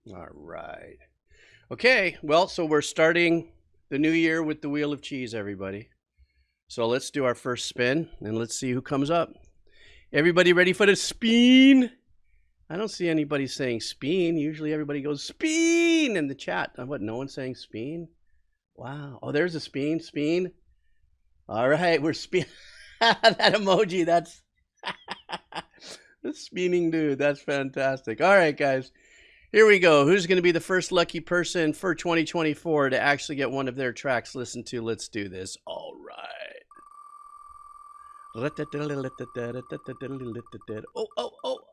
All right. Okay, well, so we're starting the new year with the Wheel of Cheese, everybody. So let's do our first spin, and let's see who comes up. Everybody ready for the spin? I don't see anybody saying spin. Usually everybody goes spin in the chat. What, no one's saying spin? Wow. Oh, there's a spin. All right, we're spin. That emoji, that's the spinning dude. That's fantastic. All right, guys. Here we go. Who's going to be the first lucky person for 2024 to actually get one of their tracks listened to? Let's do this. All right.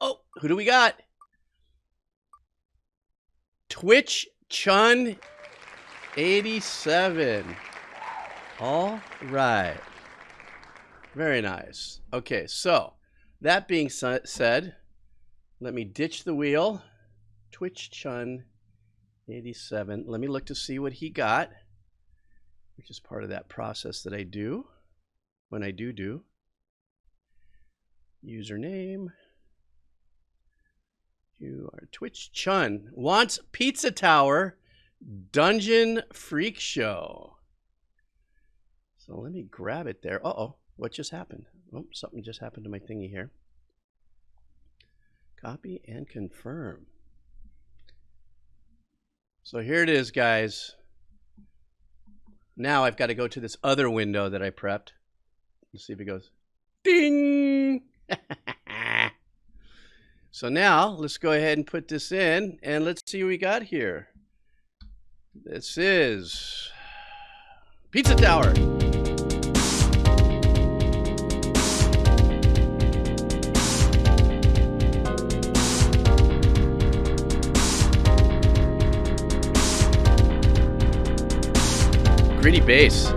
Oh. Who do we got? Twitch Chun 87. All right. Very nice. Okay, so that being said, let me ditch the wheel. Twitch Chun 87. Let me look to see what he got, which is part of that process that I do when I do. Username. You are Twitch Chun. Wants Pizza Tower Dungeon Freakshow. So let me grab it there. Uh-oh. What just happened? Oh, something just happened to my thingy here. Copy and confirm. So here it is, guys. Now I've got to go to this other window that I prepped. Let's see if it goes. Ding! So now let's go ahead and put this in, and let's see what we got here. This is Pizza Tower. Gritty bass.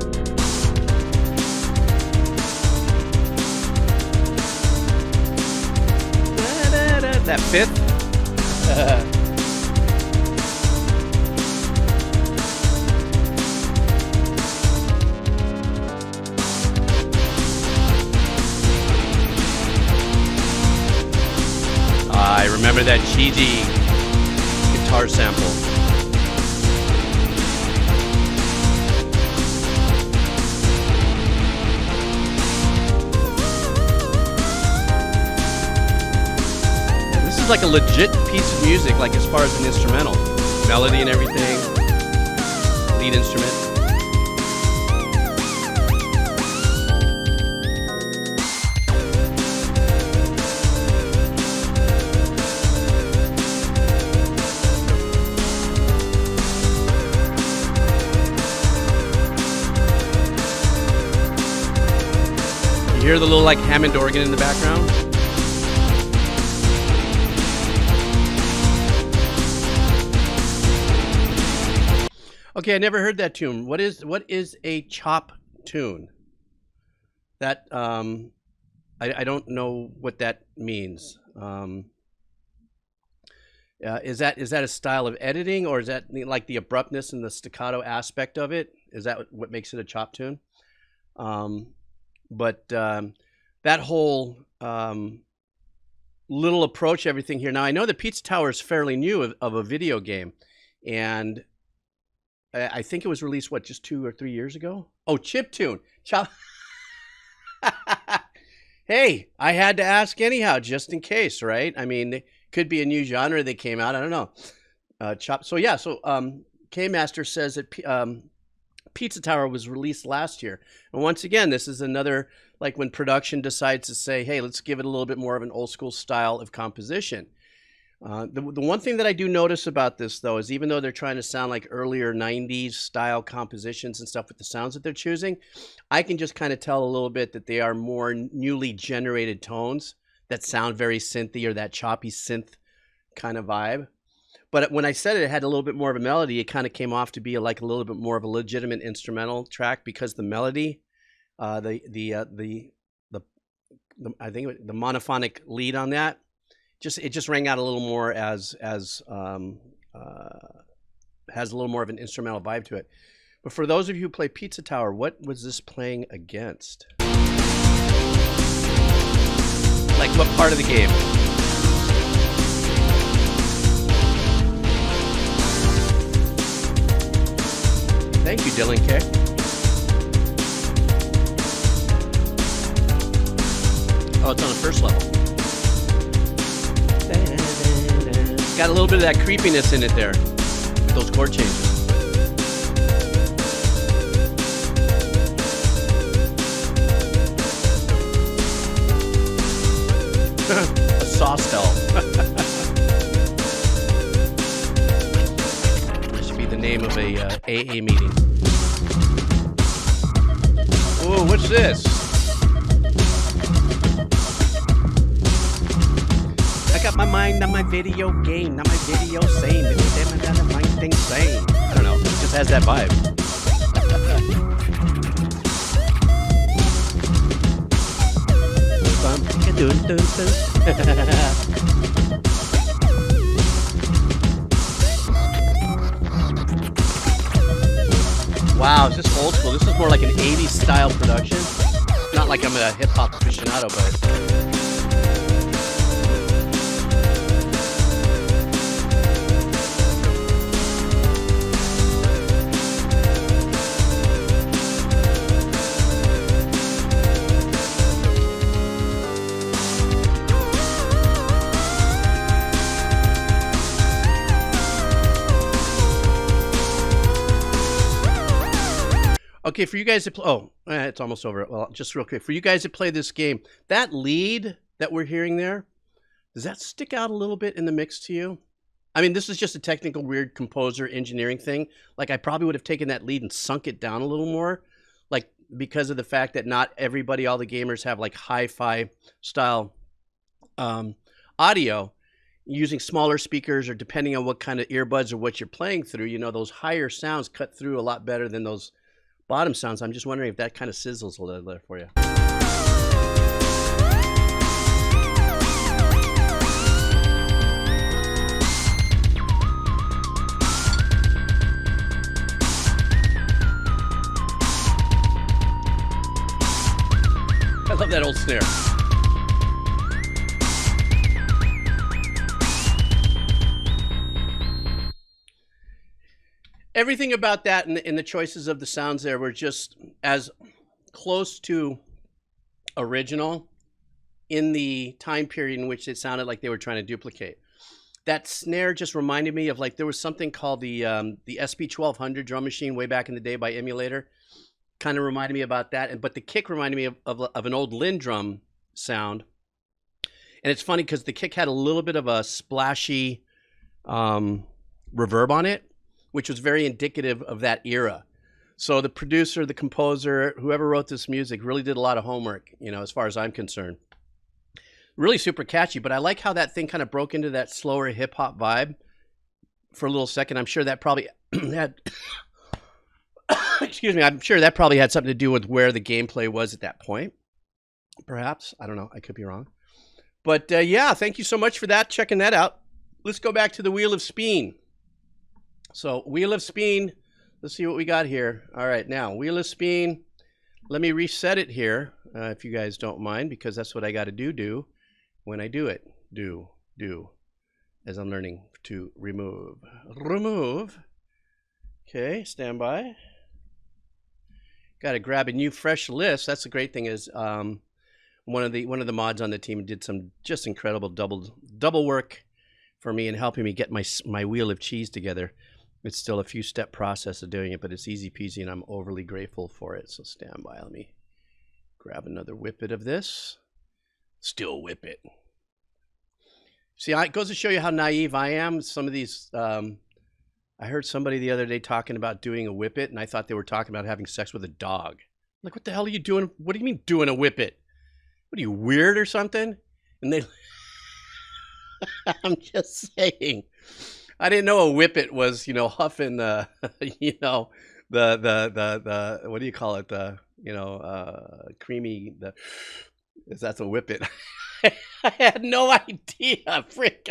That fifth. I remember that cheesy guitar sample. Like a legit piece of music, like as far as an instrumental melody and everything, lead instrument. You hear the little like Hammond organ in the background? Okay, I never heard that tune. What is a chop tune? That I don't know what that means. Is that a style of editing, or is that like the abruptness and the staccato aspect of it? Is that what makes it a chop tune? But that whole little approach, everything here. Now I know the Pizza Tower is fairly new of a video game, and I think it was released, what, just 2 or 3 years ago? Oh, chiptune. Chop. Hey, I had to ask anyhow, just in case, right? I mean, it could be a new genre that came out. I don't know. Chop. So, yeah. So, K-Master says that Pizza Tower was released last year. And once again, this is another, like when production decides to say, hey, let's give it a little bit more of an old school style of composition. The one thing that I do notice about this, though, is even though they're trying to sound like earlier 90s style compositions and stuff with the sounds that they're choosing, I can just kind of tell a little bit that they are more newly generated tones that sound very synthy, or that choppy synth kind of vibe. But when I said it had a little bit more of a melody, it kind of came off to be like a little bit more of a legitimate instrumental track, because the melody, I think the monophonic lead on that, it just rang out a little more as has a little more of an instrumental vibe to it. But for those of you who play Pizza Tower, what was this playing against? Like what part of the game? Dylan kick. Oh, it's on the first level. Got a little bit of that creepiness in it there with those chord changes. A sauce hell. That should be the name of a AA meeting. Whoa, what's this? I got my mind on my video game, not my video sane. My thing sane. I don't know. It just has that vibe. Wow, is this old school? This is more like an 80s style production. Not like I'm a hip hop aficionado, but. Okay, for you guys that play, it's almost over. Well, just real quick, for you guys that play this game, that lead that we're hearing there, does that stick out a little bit in the mix to you? I mean, this is just a technical, weird composer engineering thing. Like, I probably would have taken that lead and sunk it down a little more, like, because of the fact that not everybody, all the gamers have like hi-fi style audio. Using smaller speakers, or depending on what kind of earbuds or what you're playing through, you know, those higher sounds cut through a lot better than those bottom sounds. I'm just wondering if that kind of sizzles a little there for you. I love that old snare. Everything about that and the choices of the sounds there were just as close to original in the time period in which it sounded like they were trying to duplicate. That snare just reminded me of, like, there was something called the SP1200 drum machine way back in the day by Emulator. Kind of reminded me about that. But the kick reminded me of an old Linn drum sound. And it's funny because the kick had a little bit of a splashy reverb on it, which was very indicative of that era. So the producer, the composer, whoever wrote this music really did a lot of homework, you know, as far as I'm concerned. Really super catchy, but I like how that thing kind of broke into that slower hip hop vibe for a little second. I'm sure that probably had, excuse me, I'm sure that probably had something to do with where the gameplay was at that point. Perhaps, I don't know, I could be wrong. But yeah, thank you so much for that, checking that out. Let's go back to the Wheel of Speen. So Wheel of Speen, let's see what we got here. All right, now Wheel of Speen, let me reset it here, if you guys don't mind, because that's what I got to do when I do it. Do, as I'm learning to remove. Okay, stand by. Got to grab a new fresh list. That's the great thing is one of the mods on the team did some just incredible double work for me in helping me get my wheel of cheese together. It's still a few step process of doing it, but it's easy peasy and I'm overly grateful for it. So stand by. Let me grab another whippet of this. Still whip it. See, it goes to show you how naive I am. Some of these, I heard somebody the other day talking about doing a whippet, and I thought they were talking about having sex with a dog. I'm like, what the hell are you doing? What do you mean doing a whippet? What are you, weird or something? And they, I'm just saying. I didn't know a whippet was, you know, huffing the, you know, the what do you call it? The, you know, creamy, that's a whippet. I had no idea. Frick,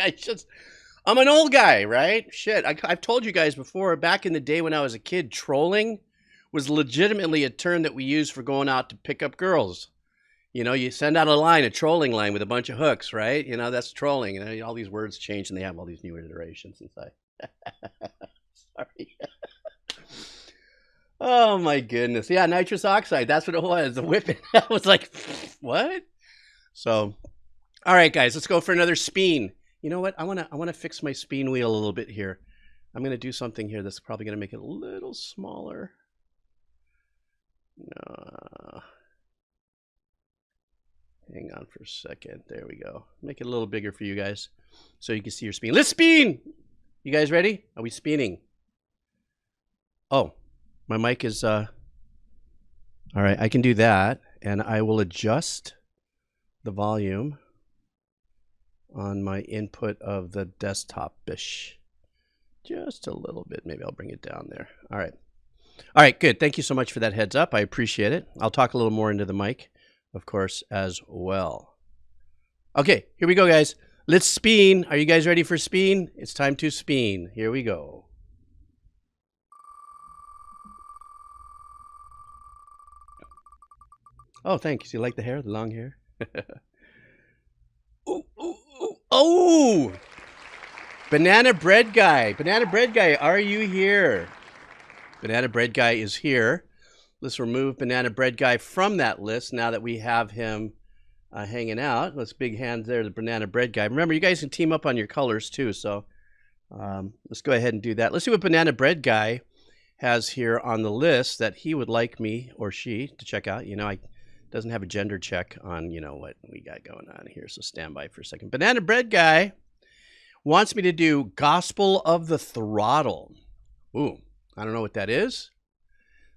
I'm an old guy, right? Shit, I've told you guys before, back in the day when I was a kid, trolling was legitimately a term that we used for going out to pick up girls. You know, you send out a trolling line with a bunch of hooks, right? You know, that's trolling. And all these words change and they have all these new iterations inside. Sorry. Oh my goodness. Yeah, nitrous oxide. That's what it was. The whipping. I was like, what? So, all right, guys, let's go for another spin. You know what? I wanna fix my spin wheel a little bit here. I'm gonna do something here that's probably gonna make it a little smaller. Hang on for a second. There we go. Make it a little bigger for you guys so you can see your spin. Let's spin! You guys ready? Are we spinning? Oh, my mic is, all right, I can do that, and I will adjust the volume on my input of the desktop-ish. Just a little bit. Maybe I'll bring it down there. All right. All right, good. Thank you so much for that heads up. I appreciate it. I'll talk a little more into the mic, of course, as well. Okay, here we go, guys. Let's spin. Are you guys ready for spin? It's time to spin. Here we go. Oh, thanks. You like the hair, the long hair? Ooh, ooh, ooh. Oh! Banana Bread Guy. Banana Bread Guy, are you here? Banana Bread Guy is here. Let's remove Banana Bread Guy from that list now that we have him hanging out. Let's big hands there to Banana Bread Guy. Remember, you guys can team up on your colors too, so let's go ahead and do that. Let's see what Banana Bread Guy has here on the list that he would like me or she to check out. You know, I doesn't have a gender check on, you know, what we got going on here, so stand by for a second. Banana Bread Guy wants me to do Gospel of the Throttle. Ooh, I don't know what that is.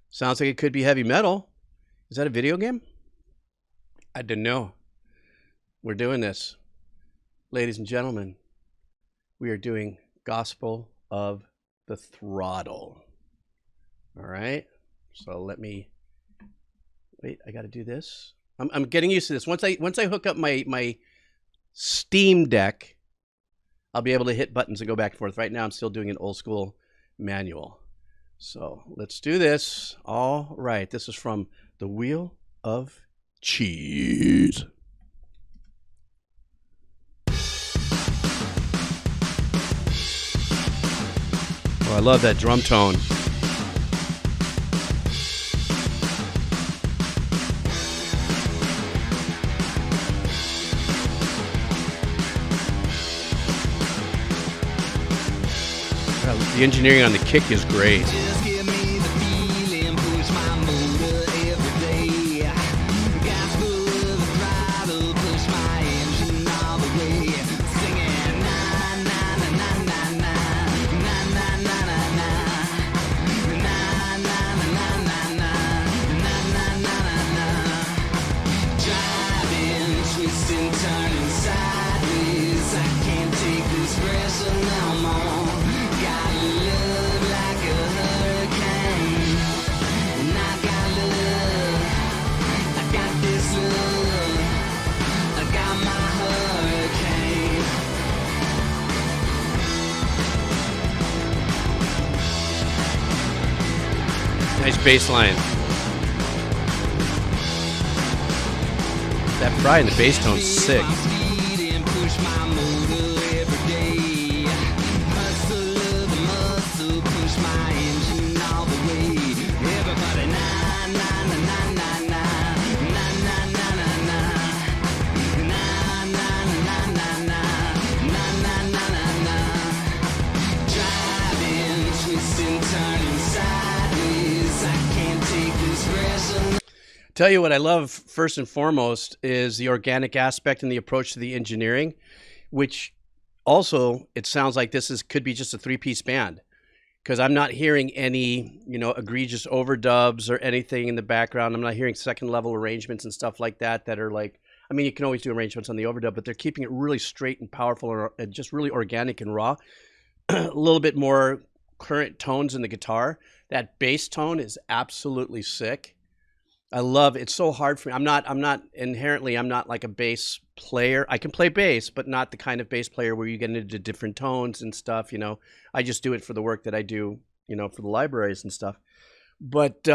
Sounds like it could be heavy metal. Is that a video game? I don't know. We're doing this. Ladies and gentlemen, we are doing Gospel of the Throttle. All right. So let me, wait, I got to do this. I'm getting used to this. Once I hook up my Steam Deck, I'll be able to hit buttons and go back and forth. Right now, I'm still doing an old school manual. So let's do this. All right. This is from the Wheel of Cheese. Oh, I love that drum tone. The engineering on the kick is great. Nice bass line. That fry in the bass tone's sick. Tell you what I love first and foremost is the organic aspect and the approach to the engineering, which also it sounds like this could be just a three-piece band, because I'm not hearing any, you know, egregious overdubs or anything in the background. I'm not hearing second level arrangements and stuff like that that are like, I mean, you can always do arrangements on the overdub, but they're keeping it really straight and powerful and just really organic and raw. A little bit more current tones in the guitar. That bass tone is absolutely sick. I love it's so hard for me. I'm not inherently, I'm not like a bass player. I can play bass, but not the kind of bass player where you get into different tones and stuff, you know. I just do it for the work that I do, you know, for the libraries and stuff. But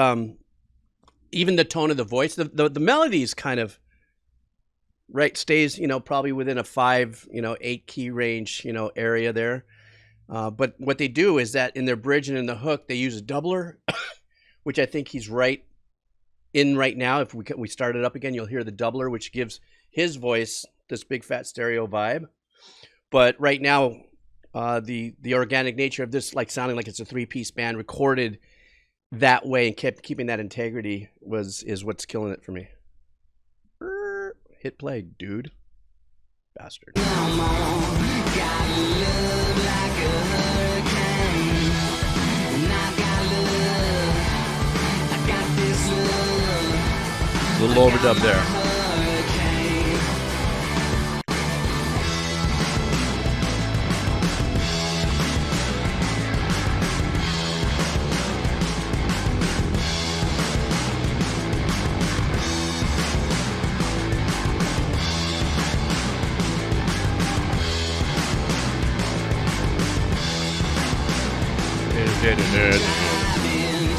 even the tone of the voice, the melody is kind of right, stays, you know, probably within a 5, you know, 8 key range, you know, area there. But what they do is that in their bridge and in the hook, they use a doubler which I think he's right in right now. If we start it up again, you'll hear the doubler, which gives his voice this big fat stereo vibe. But right now, the organic nature of this, like sounding like it's a 3-piece band recorded that way and kept keeping that integrity is what's killing it for me. Hit play, dude. Bastard. A little overdub there.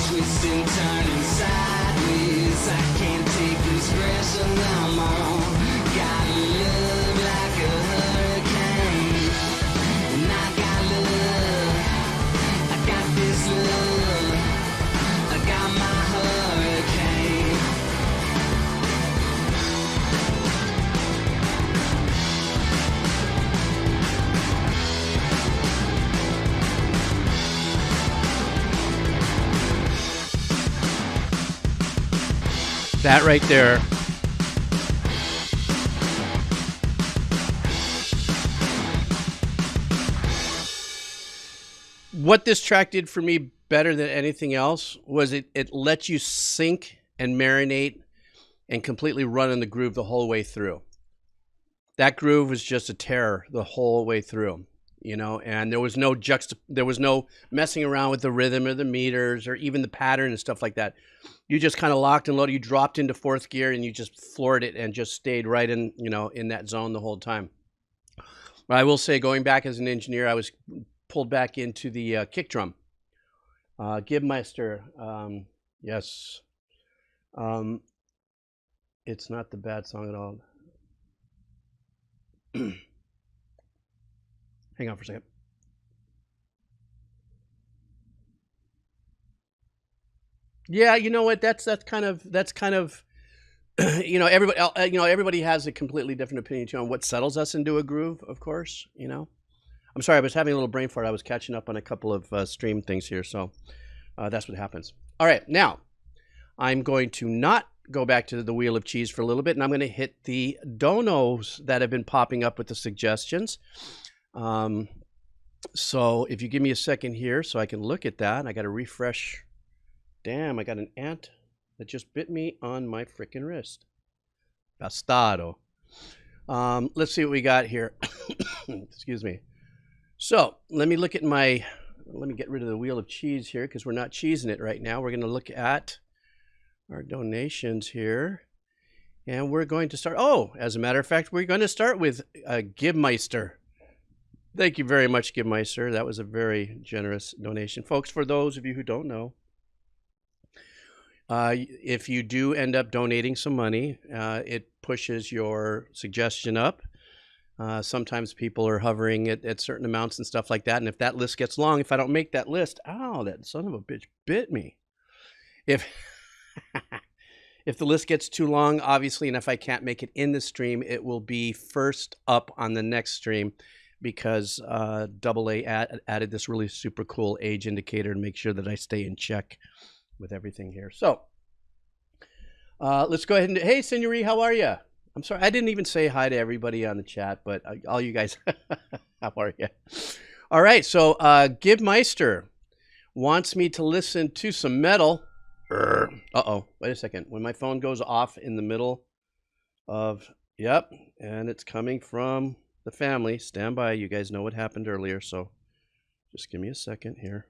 Twisting, turning sideways. I can't take this pressure no more. Got love like a hurricane, and I got love. I got this love. I got my hurricane. That right there. What this track did for me better than anything else was it lets you sink and marinate and completely run in the groove the whole way through. That groove was just a terror the whole way through, you know, and there was no messing around with the rhythm or the meters or even the pattern and stuff like that. You just kind of locked and loaded. You dropped into 4th gear and you just floored it and just stayed right in, you know, in that zone the whole time. But I will say, going back as an engineer, I was pulled back into the kick drum. Gibmeister, yes. It's not the bad song at all. Hang on for a second. Yeah, you know what? That's kind of you know, everybody has a completely different opinion too on what settles us into a groove. Of course, you know. I'm sorry, I was having a little brain fart. I was catching up on a couple of stream things here, so that's what happens. All right, now I'm going to not go back to the Wheel of Cheese for a little bit, and I'm going to hit the donos that have been popping up with the suggestions. So if you give me a second here so I can look at that. I got to refresh. Damn, I got an ant that just bit me on my freaking wrist. Bastardo. Let's see what we got here. Excuse me. So let me get rid of the Wheel of Cheese here because we're not cheesing it right now. We're going to look at our donations here. And we're going to start. Oh, as a matter of fact, we're going to start with Gibmeister. Thank you very much, Gibmeister. That was a very generous donation. Folks, for those of you who don't know, if you do end up donating some money, it pushes your suggestion up. Sometimes people are hovering at certain amounts and stuff like that. And if that list gets long, if I don't make that list, ow, that son of a bitch bit me. If the list gets too long, obviously, and if I can't make it in the stream, it will be first up on the next stream because AA added this really super cool age indicator to make sure that I stay in check with everything here. So let's go ahead and hey, Senoree, how are you? I'm sorry, I didn't even say hi to everybody on the chat, but all you guys, how are you? All right, so Gibmeister wants me to listen to some metal. Uh-oh, wait a second. When my phone goes off in the middle of, yep, and it's coming from the family. Stand by, you guys know what happened earlier, so just give me a second here.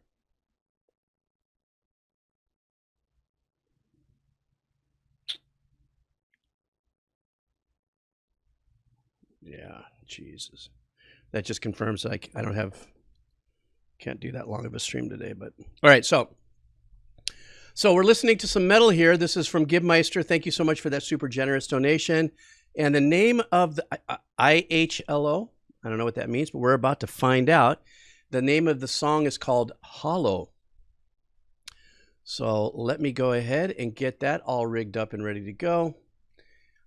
Yeah, Jesus. That just confirms I can't do that long of a stream today, but all right, so we're listening to some metal here. This is from Gibmeister. Thank you so much for that super generous donation. And the name of the IHLO, I don't know what that means, but we're about to find out. The name of the song is called Hollow. So let me go ahead and get that all rigged up and ready to go.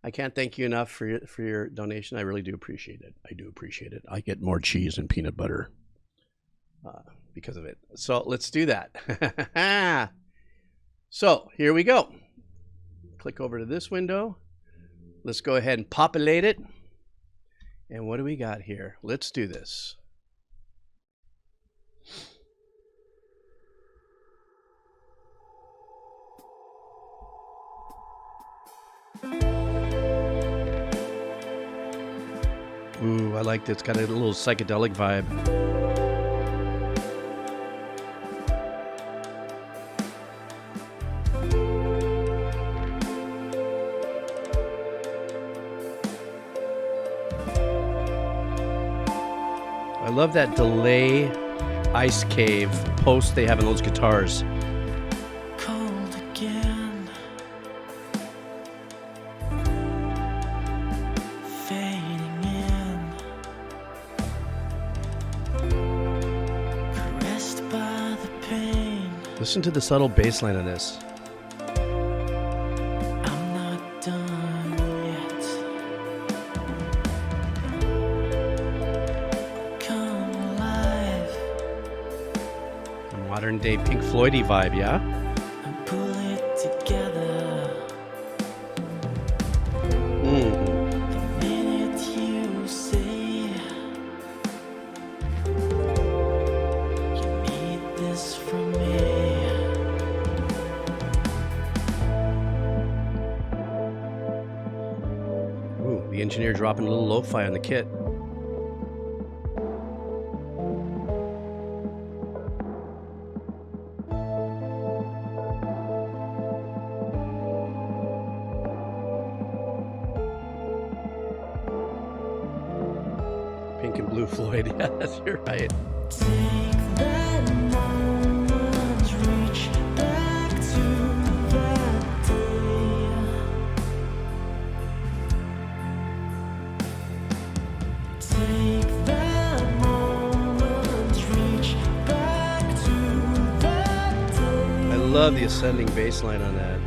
I can't thank you enough for your donation. I really do appreciate it. I do appreciate it. I get more cheese and peanut butter because of it. So let's do that. So here we go. Click over to this window. Let's go ahead and populate it. And what do we got here? Let's do this. Ooh, I like this. It's got a little psychedelic vibe. I love that delay ice cave post they have in those guitars. Cold again, fading in, caressed by the pain. Listen to the subtle bass line on this. I'm not done yet. Come alive Modern day Pink Floyd-y vibe, yeah? and pull it together. The minute you say you need this from me. Ooh, the engineer dropping a little lo-fi on the kit. Pink and blue Floyd, yes, you're right. Take that moment, reach back to that day. Take that moment, reach back to that day. I love the ascending bass line on that.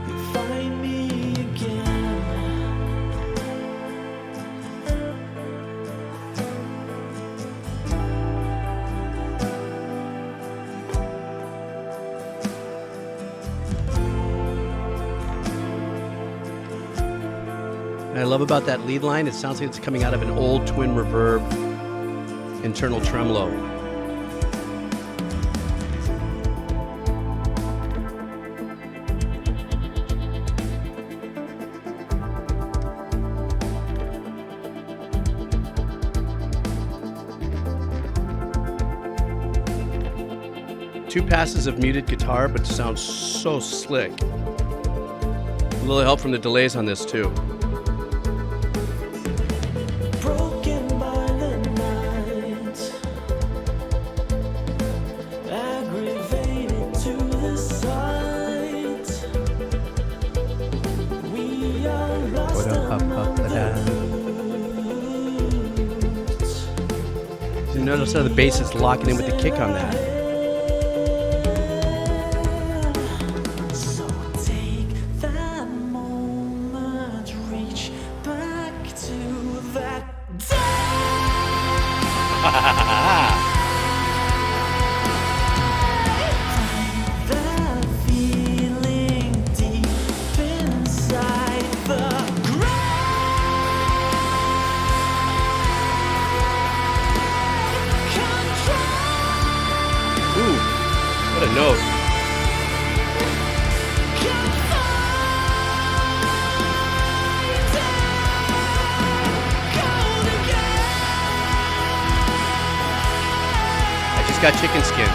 You find me again. And I love about that lead line, it sounds like it's coming out of an old twin reverb internal tremolo. Two passes of muted guitar, but it sounds so slick. A little help from the delays on this too. Broken by the night, aggravated to the sight. We are lost among the roots. You notice how the bass is locking in with the kick on that. So take that moment, reach back to that day. That feeling deep inside the Ooh, what a note. I just got chicken skin.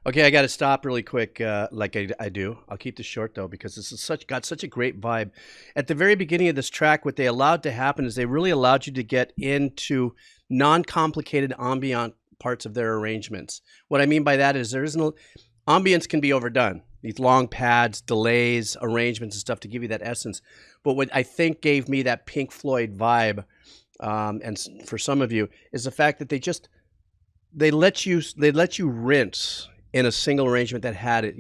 Okay, I got to stop really quick, like I do. I'll keep this short though because this is got such a great vibe. At the very beginning of this track, what they allowed to happen is they really allowed you to get into non-complicated ambient parts of their arrangements. What I mean by that is there isn't ambience can be overdone. These long pads, delays, arrangements and stuff to give you that essence. But what I think gave me that Pink Floyd vibe, and for some of you, is the fact that they just they let you rinse in a single arrangement that had it,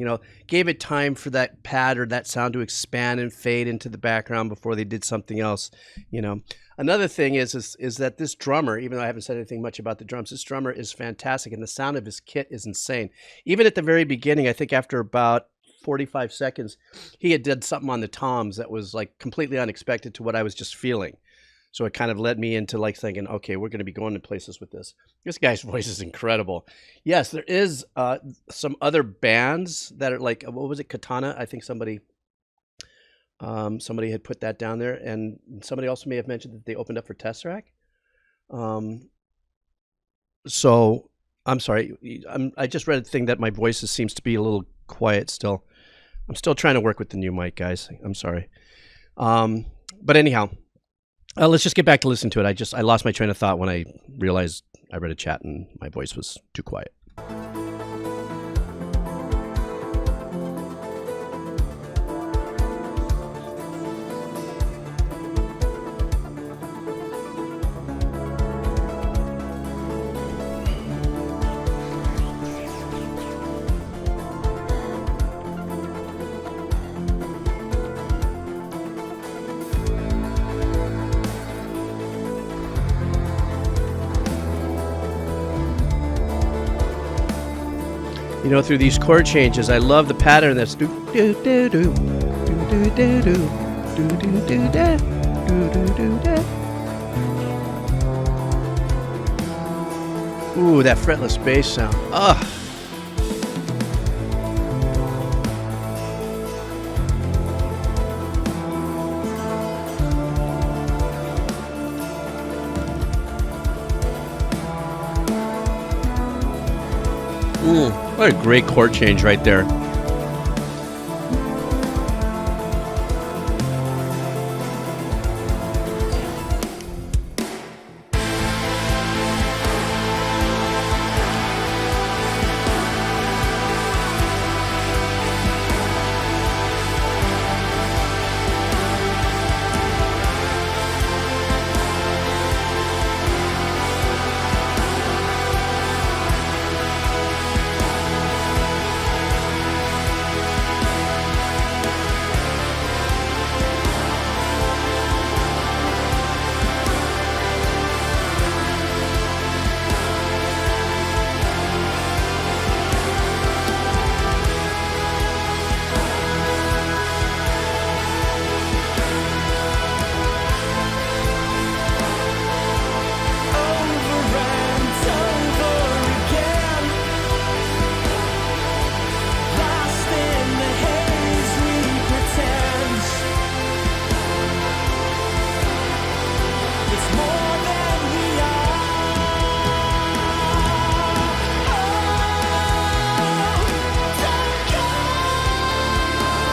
gave it time for that pad or that sound to expand and fade into the background before they did something else, you know. Another thing is that this drummer, even though I haven't said anything much about the drums, this drummer is fantastic, and the sound of his kit is insane. Even at the very beginning, I think after about 45 seconds, he had did something on the toms that was like completely unexpected to what I was just feeling. So it kind of led me into like thinking, okay, we're going to be going to places with this. This guy's voice is incredible. Yes, there is some other bands that are like, what was it, Katana? I think somebody had put that down there, and somebody also may have mentioned that they opened up for Tesseract. So I'm sorry, I just read a thing that my voice seems to be a little quiet still. I'm still trying to work with the new mic, guys. I'm sorry. But anyhow. Let's just get back to listen to it. I lost my train of thought when I realized I read a chat and my voice was too quiet. You know, through these chord changes, I love the pattern that's do do do do do do do do do do do da do do do da. Ooh, that fretless bass sound. Ugh. What a great chord change right there.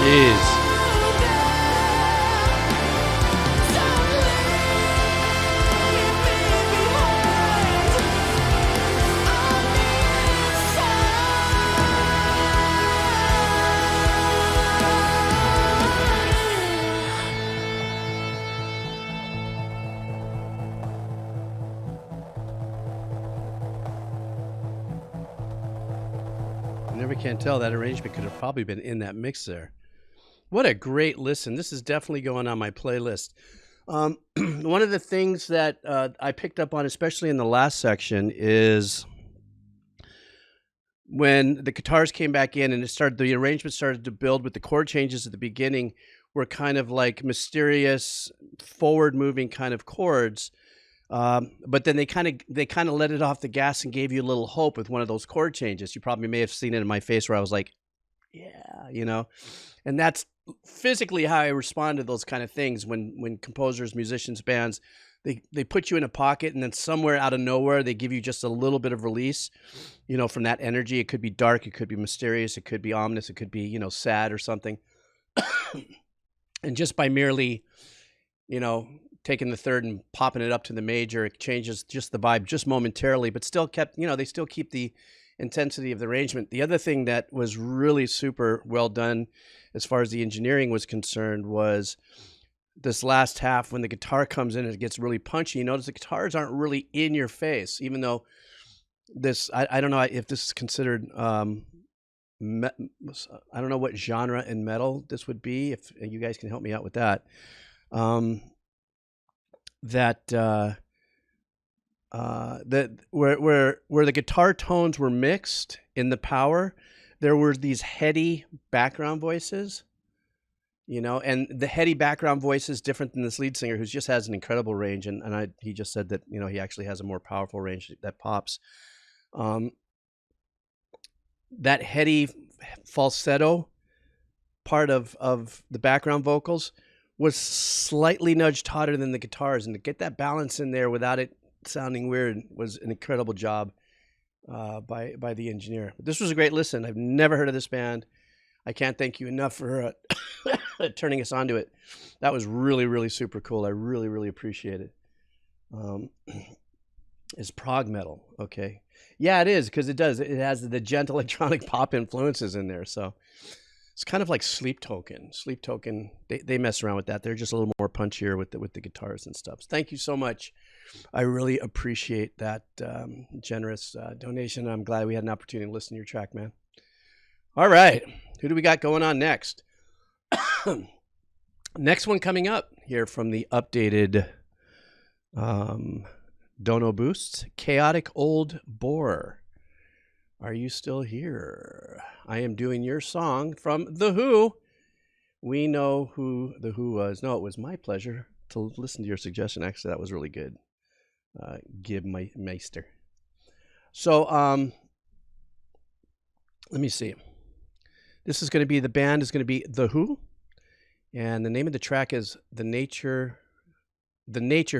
Jeez. You never can tell. That arrangement could have probably been in that mix there. What a great listen. This is definitely going on my playlist. One of the things that I picked up on, especially in the last section, is when the guitars came back in and the arrangement started to build with the chord changes at the beginning were kind of like mysterious, forward-moving kind of chords. But then they kind of let it off the gas and gave you a little hope with one of those chord changes. You probably may have seen it in my face where I was like, yeah, and that's physically how I respond to those kind of things when composers, musicians, bands, they put you in a pocket and then somewhere out of nowhere they give you just a little bit of release, from that energy. It could be dark, it could be mysterious, it could be ominous, it could be, sad or something. And just by merely, taking the third and popping it up to the major, it changes just the vibe just momentarily, but still kept, they still keep the intensity of the arrangement. The other thing that was really super well done as far as the engineering was concerned was this last half when the guitar comes in and it gets really punchy. You notice the guitars aren't really in your face, even though this. I don't know if this is considered. Me- I don't know what genre in metal this would be. If you guys can help me out with that. Um, that that where the guitar tones were mixed in the power, there were these heady background voices, and the heady background voice is different than this lead singer who just has an incredible range, and he just said that he actually has a more powerful range that pops. That heady falsetto part of the background vocals was slightly nudged hotter than the guitars, and to get that balance in there without it sounding weird was an incredible job by the engineer. But this was a great listen. I've never heard of this band. I can't thank you enough for turning us onto it. That was really, really super cool. I really, really appreciate it. It's prog metal, okay? Yeah, it is, because it does. It has the gentle electronic pop influences in there, so it's kind of like Sleep Token. Sleep Token, they mess around with that. They're just a little more punchier with the guitars and stuff. So thank you so much. I really appreciate that generous donation. I'm glad we had an opportunity to listen to your track, man. All right, who do we got going on next? Next one coming up here from the updated Dono Boosts, Chaotic Old Boar. Are you still here? I am doing your song from The Who. We know who The Who was. No, it was my pleasure to listen to your suggestion. Actually, that was really good. Gib Meister. So, let me see. This is going to be, the band is going to be The Who. And the name of the track is The Nature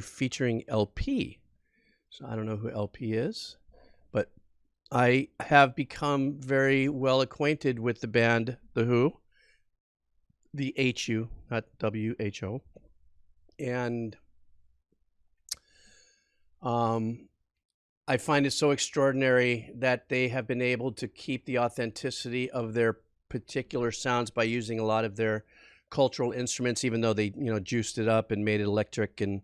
featuring LP. So I don't know who LP is, but I have become very well acquainted with the band The Who, the HU, not WHO, and I find it so extraordinary that they have been able to keep the authenticity of their particular sounds by using a lot of their cultural instruments, even though they juiced it up and made it electric, and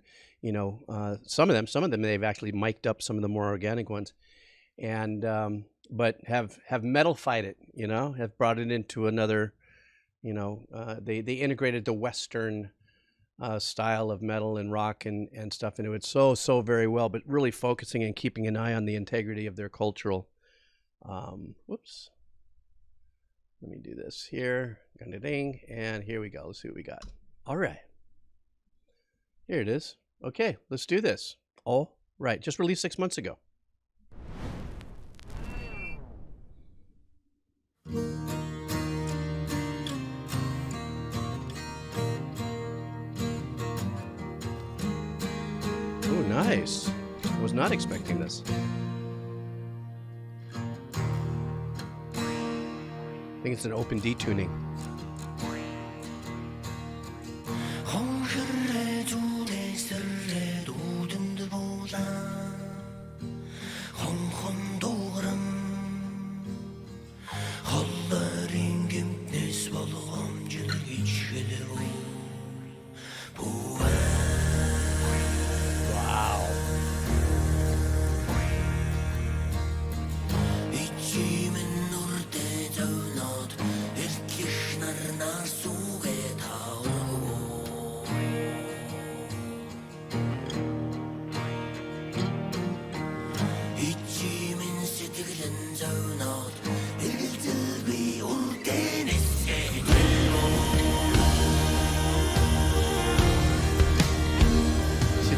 some of them they've actually mic'd up some of the more organic ones, and but have metal-fied it, have brought it into another, they integrated the Western style of metal and rock and stuff into it so very well, but really focusing and keeping an eye on the integrity of their cultural. Whoops. Let me do this here. And here we go. Let's see what we got. All right. Here it is. Okay, let's do this. All right. Just released 6 months ago. Oh, nice. I was not expecting this. I think it's an open D tuning.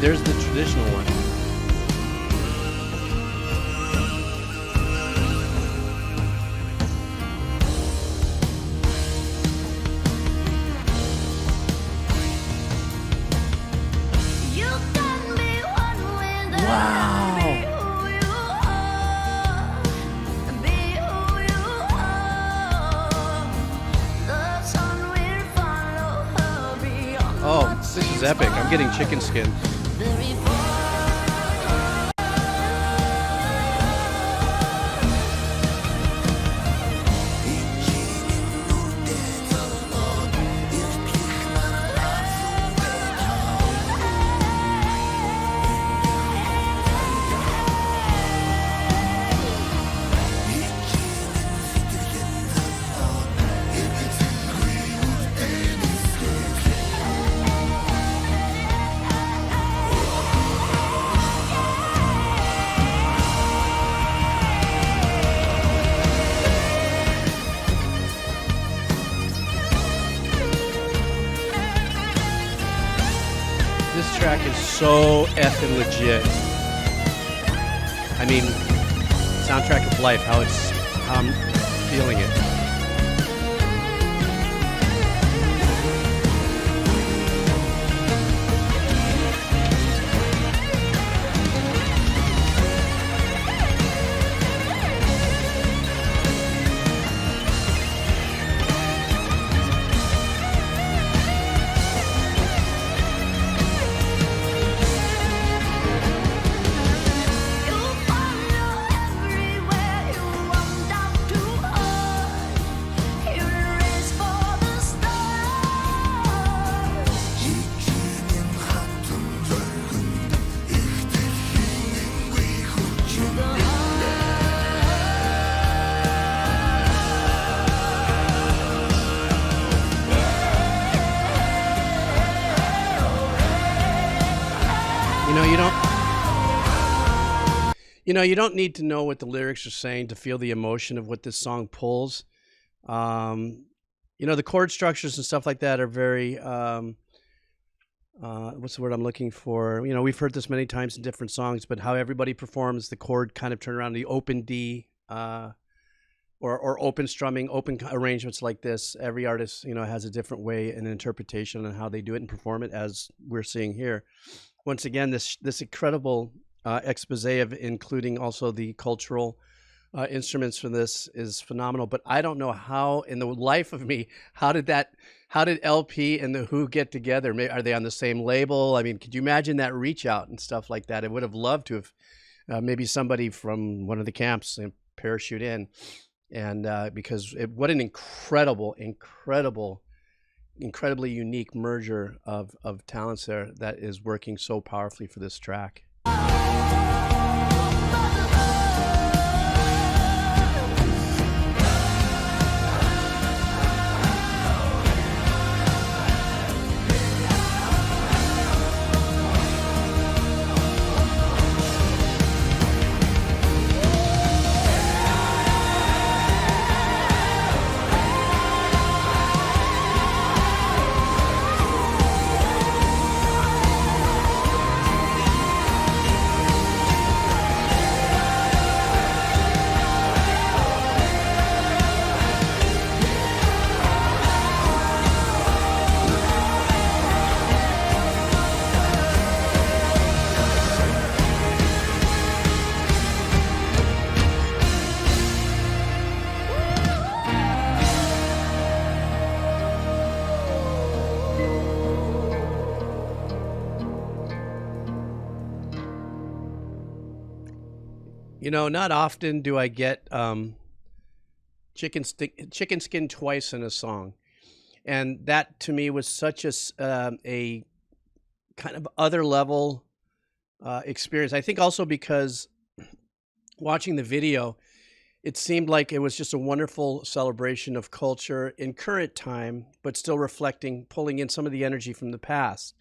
There's the traditional one. Oh, this is epic. I'm getting chicken skin. so effing legit. I mean, soundtrack of life, how I'm feeling it. You don't need to know what the lyrics are saying to feel the emotion of what this song pulls. The chord structures and stuff like that are very, what's the word I'm looking for? We've heard this many times in different songs, but how everybody performs the chord kind of turn around the open D, or open strumming, open arrangements like this. Every artist, has a different way and interpretation on how they do it and perform it, as we're seeing here. Once again, this incredible expose of including also the cultural instruments for this is phenomenal. But I don't know how, in the life of me, how did LP and the Who get together? Are they on the same label? I mean, could you imagine that reach out and stuff like that? I would have loved to have maybe somebody from one of the camps parachute in, and because what an incredibly unique merger of talents there that is working so powerfully for this track. Not often do I get chicken skin twice in a song, and that to me was such a kind of other level experience. I think also because watching the video, it seemed like it was just a wonderful celebration of culture in current time, but still pulling in some of the energy from the past.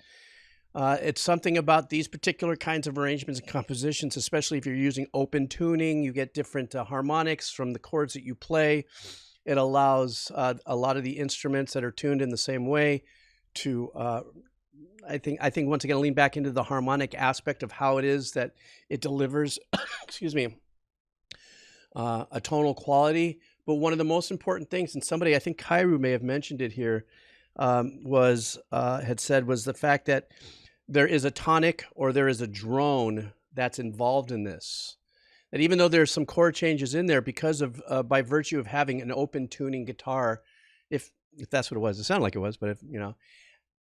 It's something about these particular kinds of arrangements and compositions, especially if you're using open tuning, you get different harmonics from the chords that you play. It allows a lot of the instruments that are tuned in the same way to, I think once again, lean back into the harmonic aspect of how it is that it delivers, excuse me, a tonal quality. But one of the most important things, and somebody, I think Kairu may have mentioned it here, was the fact that there is a tonic or there is a drone that's involved in this. That even though there's some chord changes in there, because of by virtue of having an open tuning guitar, if that's what it was, it sounded like it was, but if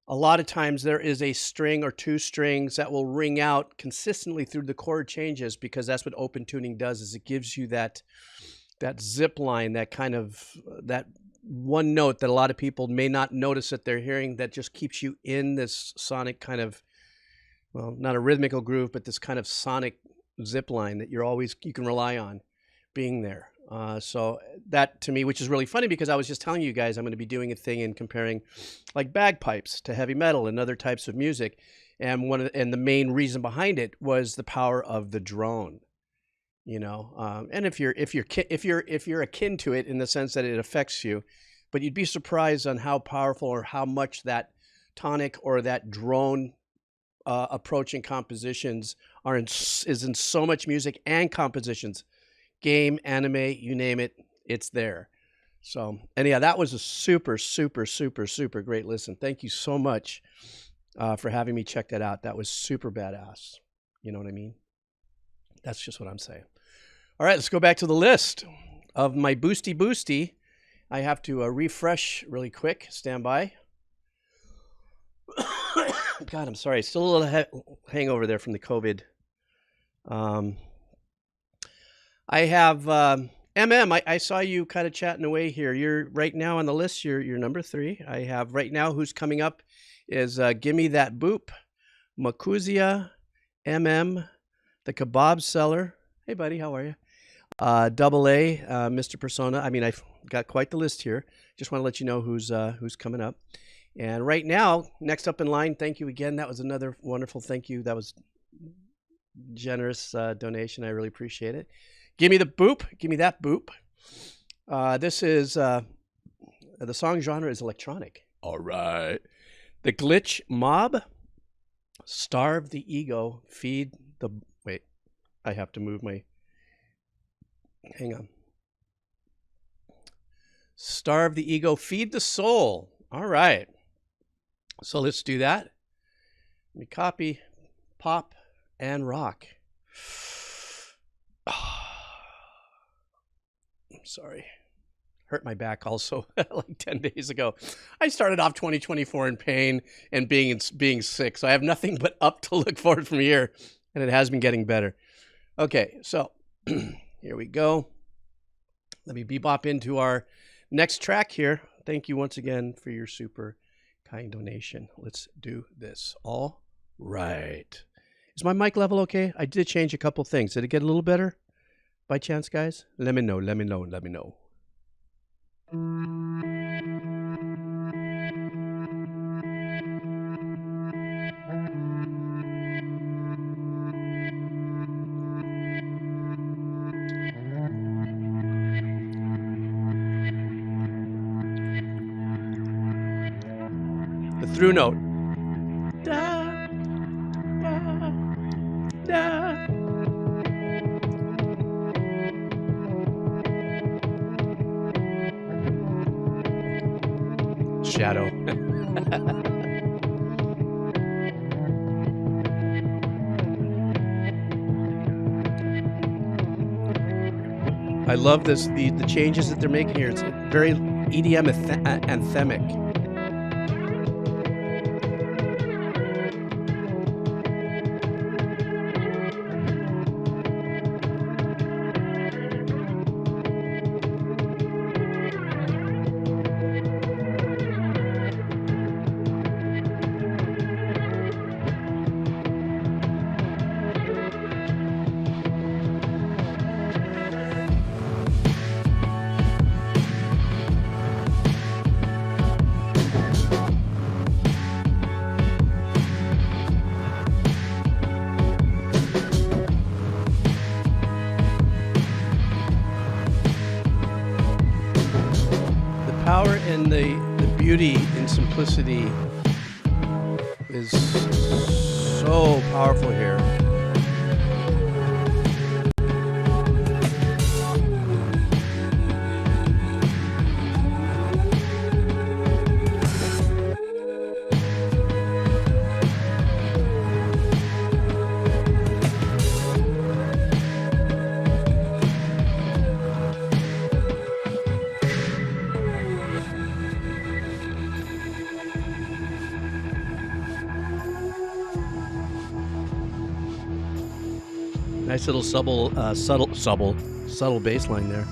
a lot of times there is a string or two strings that will ring out consistently through the chord changes, because that's what open tuning does, is it gives you that zip line, that kind of that one note that a lot of people may not notice that they're hearing, that just keeps you in this sonic kind of, well, not a rhythmical groove, but this kind of sonic zip line that you can rely on being there. So that to me, which is really funny, because I was just telling you guys I'm going to be doing a thing in comparing like bagpipes to heavy metal and other types of music, and the main reason behind it was the power of the drone. And if you're akin to it in the sense that it affects you, but you'd be surprised on how powerful or how much that tonic or that drone approach and compositions is in so much music and compositions, game, anime, you name it, it's there. So, and yeah, that was a super, super, super, super great listen. Thank you so much for having me check that out. That was super badass. You know what I mean? That's just what I'm saying. All right, let's go back to the list of my boosty. I have to refresh really quick. Stand by. God, I'm sorry. Still a little hangover there from the COVID. I have I saw you kind of chatting away here. You're right now on the list. You're number 3. I have right now who's coming up is Gimme That Boop, Makuzia, MM, the Kebab Seller. Hey, buddy, how are you? Double A, Mr. Persona. I mean, I've got quite the list here. Just want to let you know who's coming up. And right now, next up in line, thank you again. That was another wonderful thank you. That was generous donation. I really appreciate it. Give me the boop. Give me that boop. This is, the song genre is electronic. All right. The Glitch Mob, Starve the Ego, Feed the... Wait, I have to move my... Hang on. Starve the Ego, Feed the Soul. All right. So let's do that. Let me copy, pop, and rock. I'm sorry. Hurt my back also like 10 days ago. I started off 2024 in pain and being sick. So I have nothing but up to look forward from here. And it has been getting better. Okay, so here we go. Let me bebop into our next track here. Thank you once again for your super kind donation. Let's do this. All right. Is my mic level okay? I did change a couple things. Did it get a little better by chance, guys? Let me know. Let me know. Let me know. The through note. Da, da, da. Shadow. I love this, the changes that they're making here. It's very EDM anthemic. Power and the beauty and simplicity is so powerful here. Nice little subtle bass line there.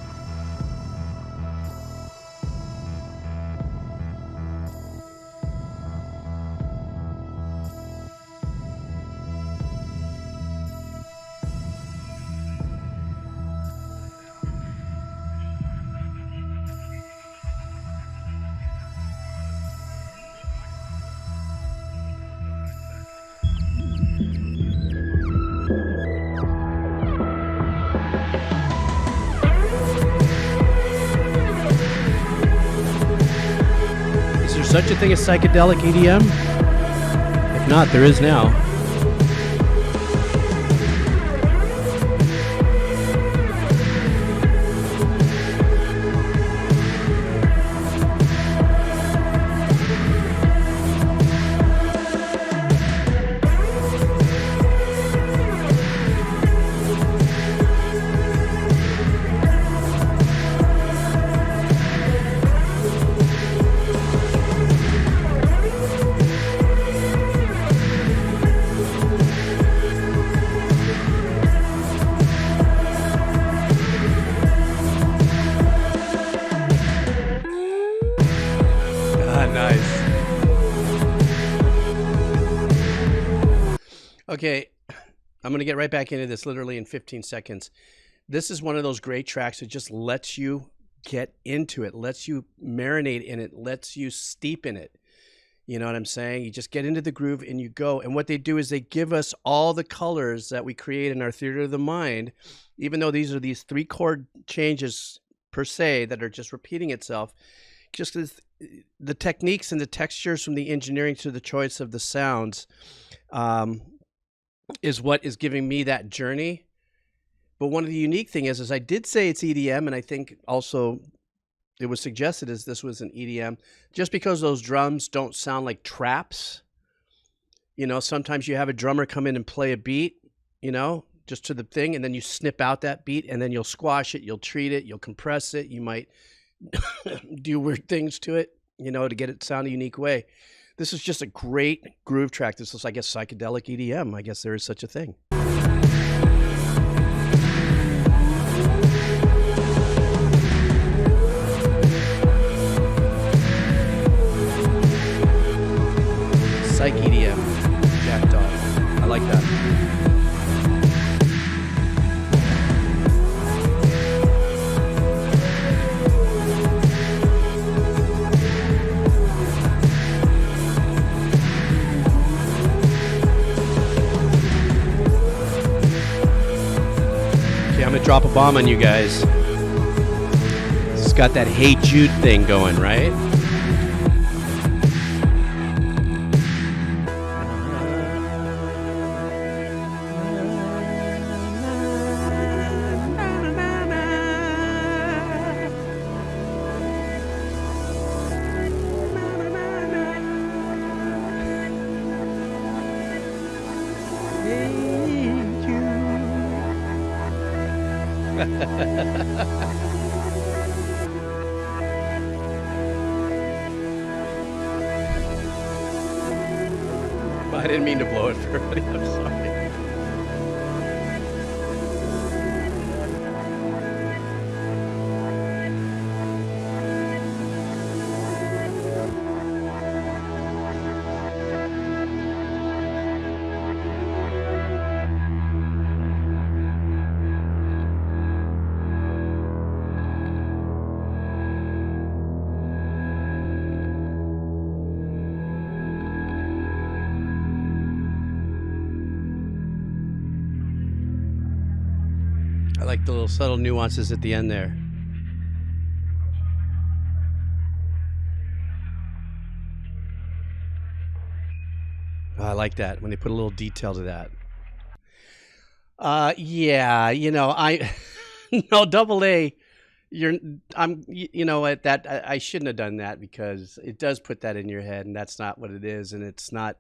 Such a thing as psychedelic EDM? If not, there is now. Okay, I'm gonna get right back into this literally in 15 seconds. This is one of those great tracks that just lets you get into it, lets you marinate in it, lets you steep in it. You know what I'm saying? You just get into the groove and you go. And what they do is they give us all the colors that we create in our theater of the mind, even though these are these 3 chord changes per se that are just repeating itself. Just as the techniques and the textures from the engineering to the choice of the sounds is what is giving me that journey. But one of the unique thing is I did say it's EDM, and I think also it was suggested as this was an EDM, just because those drums don't sound like traps. You know, sometimes you have a drummer come in and play a beat, you know, just to the thing, and then you snip out that beat, and then you'll squash it, you'll treat it, you'll compress it, you might do weird things to it, you know, to get it to sound a unique way. This is just a great groove track. This is, I guess, psychedelic EDM. I guess there is such a thing. Psych EDM, Jack Dog. I like that. Okay, I'm gonna drop a bomb on you guys. It's got that Hey Jude thing going, right? I didn't mean to blow it for everybody. I'm sorry. I like the little subtle nuances at the end there. I like that when they put a little detail to that. Yeah, you know, no, double A. You know what, that I shouldn't have done that, because it does put that in your head, and that's not what it is, and it's not.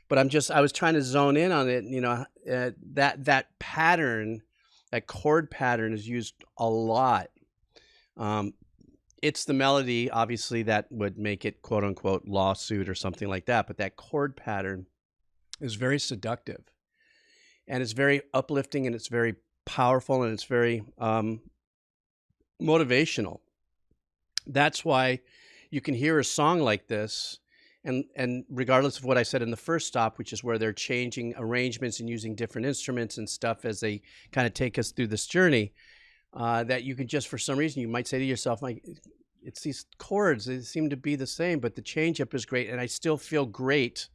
But I was trying to zone in on it. You know, that pattern, that chord pattern, is used a lot. It's the melody, obviously, that would make it quote unquote lawsuit or something like that. But that chord pattern is very seductive, and it's very uplifting, and it's very powerful, and it's very motivational. That's why you can hear a song like this, and regardless of what I said in the first stop, which is where they're changing arrangements and using different instruments and stuff as they kind of take us through this journey, that you can just, for some reason, you might say to yourself, like, it's these chords, they seem to be the same, but the change up is great, and I still feel great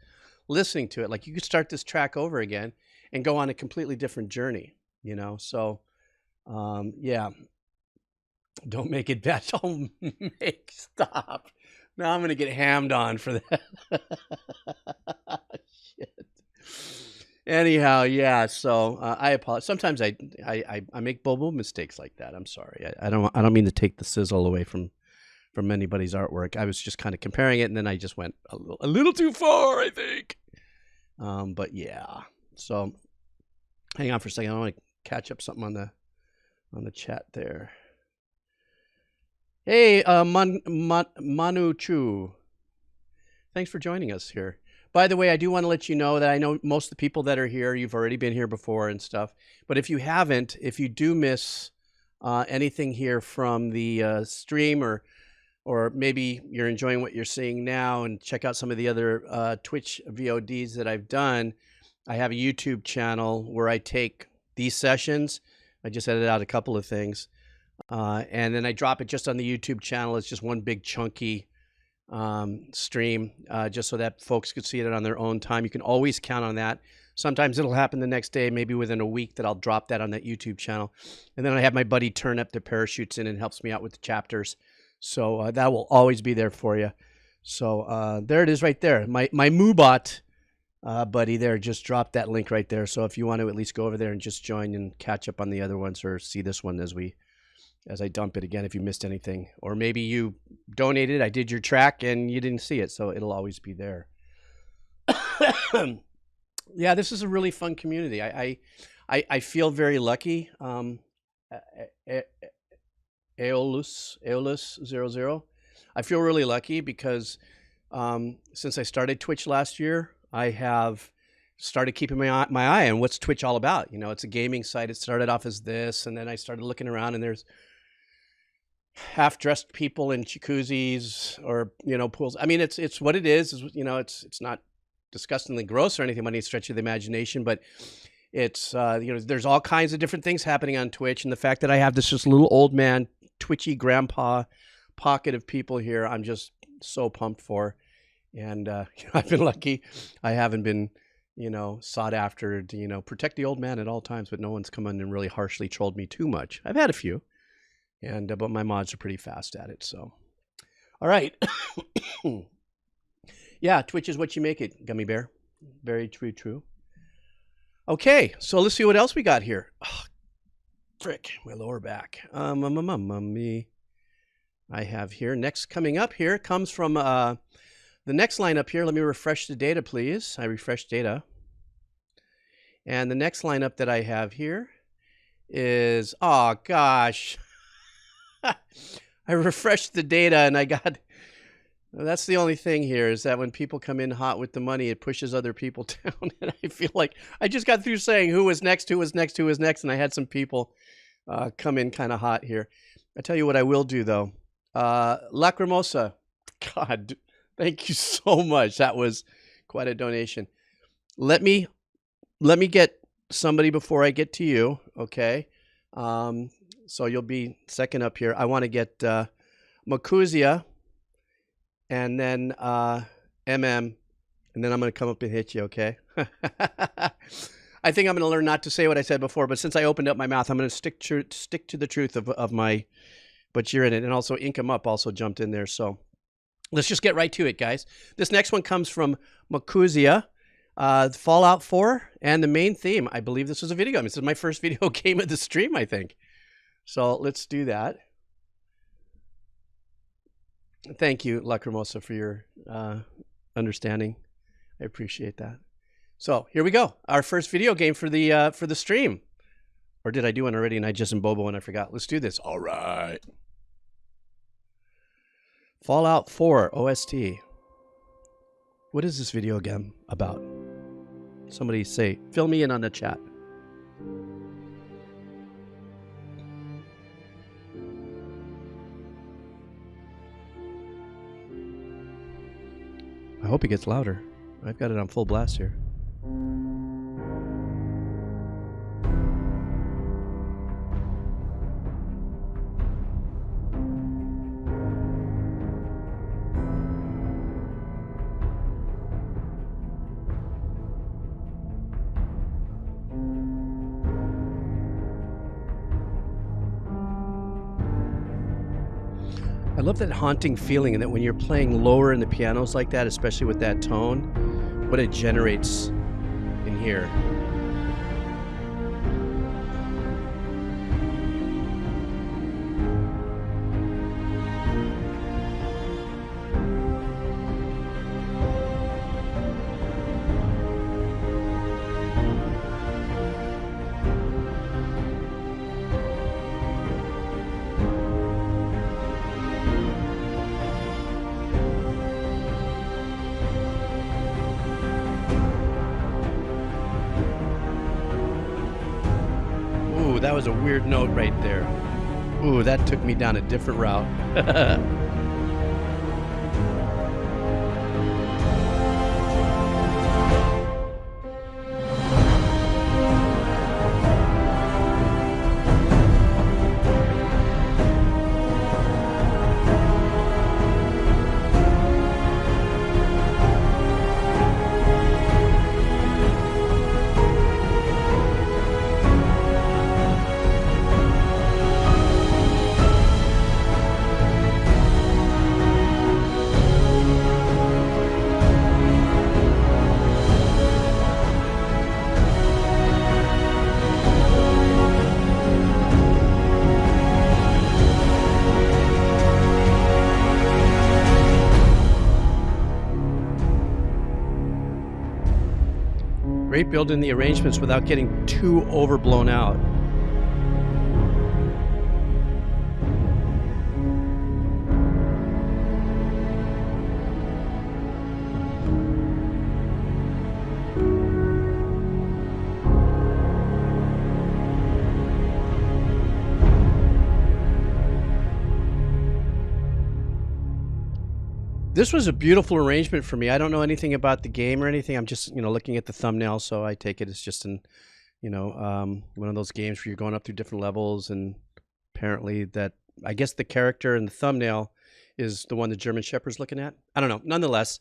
listening to it. Like, you could start this track over again and go on a completely different journey, you know? So, yeah. Don't make it bad. Don't stop. Now I'm going to get hammed on for that. Shit. Anyhow, yeah. So I apologize. Sometimes I make bobo mistakes like that. I'm sorry. I don't mean to take the sizzle away from anybody's artwork. I was just kind of comparing it, and then I just went a little too far, I think. But yeah. So hang on for a second. I want to catch up something on the chat there. Hey, Manu Chu. Thanks for joining us here. By the way, I do want to let you know that I know most of the people that are here, you've already been here before and stuff. But if you haven't, if you do miss anything here from the stream, or maybe you're enjoying what you're seeing now, and check out some of the other Twitch VODs that I've done, I have a YouTube channel where I take these sessions. I just edited out a couple of things. And then I drop it just on the YouTube channel. It's just one big chunky stream, just so that folks could see it on their own time. You can always count on that. Sometimes it'll happen the next day, maybe within a week, that I'll drop that on that YouTube channel. And then I have my buddy Turnip that parachutes in and helps me out with the chapters. So that will always be there for you. So there it is right there. My Moobot buddy there just dropped that link right there. So if you want to at least go over there and just join and catch up on the other ones, or see this one as I dump it again if you missed anything. Or maybe you donated, I did your track, and you didn't see it, so it'll always be there. Yeah, this is a really fun community. I feel very lucky. Aeolus00. I feel really lucky because since I started Twitch last year, I have started keeping my eye on what's Twitch all about. You know, it's a gaming site. It started off as this, and then I started looking around, and there's half-dressed people in jacuzzis or, you know, pools. I mean, it's what it is. You know, it's not disgustingly gross or anything by any stretch of the imagination, but it's you know, there's all kinds of different things happening on Twitch, and the fact that I have this just little old man, twitchy grandpa pocket of people here, I'm just so pumped for. And you know, I've been lucky. I haven't been, you know, sought after to, you know, protect the old man at all times, but no one's come in and really harshly trolled me too much. I've had a few, and but my mods are pretty fast at it. So, all right. Yeah, Twitch is what you make it, Gummy Bear. Very true. Okay, so let's see what else we got here. Oh, frick, my lower back. Me. I have here, next coming up here comes from the next line up here. Let me refresh the data, please. I refreshed data. And the next lineup that I have here is, oh gosh. I refreshed the data and I got, that's the only thing here, is that when people come in hot with the money, it pushes other people down. And I feel like I just got through saying who was next, and I had some people come in kind of hot here. I tell you what I will do though. Lacrimosa, God, thank you so much. That was quite a donation. Let me get somebody before I get to you, okay? So you'll be second up here. I want to get Makuzia, and then MM, and then I'm going to come up and hit you, okay? I think I'm going to learn not to say what I said before, but since I opened up my mouth, I'm going to stick to the truth of my, but you're in it. And also Ink 'em Up also jumped in there. So let's just get right to it, guys. This next one comes from Makuzia, Fallout 4, and the main theme. I believe this was a video game. This is my first video game of the stream, I think. So let's do that. Thank you, Lacrimosa, for your understanding. I appreciate that. So here we go. Our first video game for the stream. Or did I do one already and I just Bobo and I forgot? Let's do this. All right. Fallout 4 OST. What is this video game about? Somebody say, fill me in on the chat. I hope it gets louder. I've got it on full blast here. I love that haunting feeling, and that when you're playing lower in the pianos like that, especially with that tone, what it generates in here. That was a weird note right there. Ooh, that took me down a different route. great building the arrangements without getting too overblown out. This was a beautiful arrangement for me. I don't know anything about the game or anything. I'm just, looking at the thumbnail, so I take it as just one of those games where you're going up through different levels, and apparently that, I guess the character in the thumbnail is the one the German Shepherd's looking at. I don't know. Nonetheless,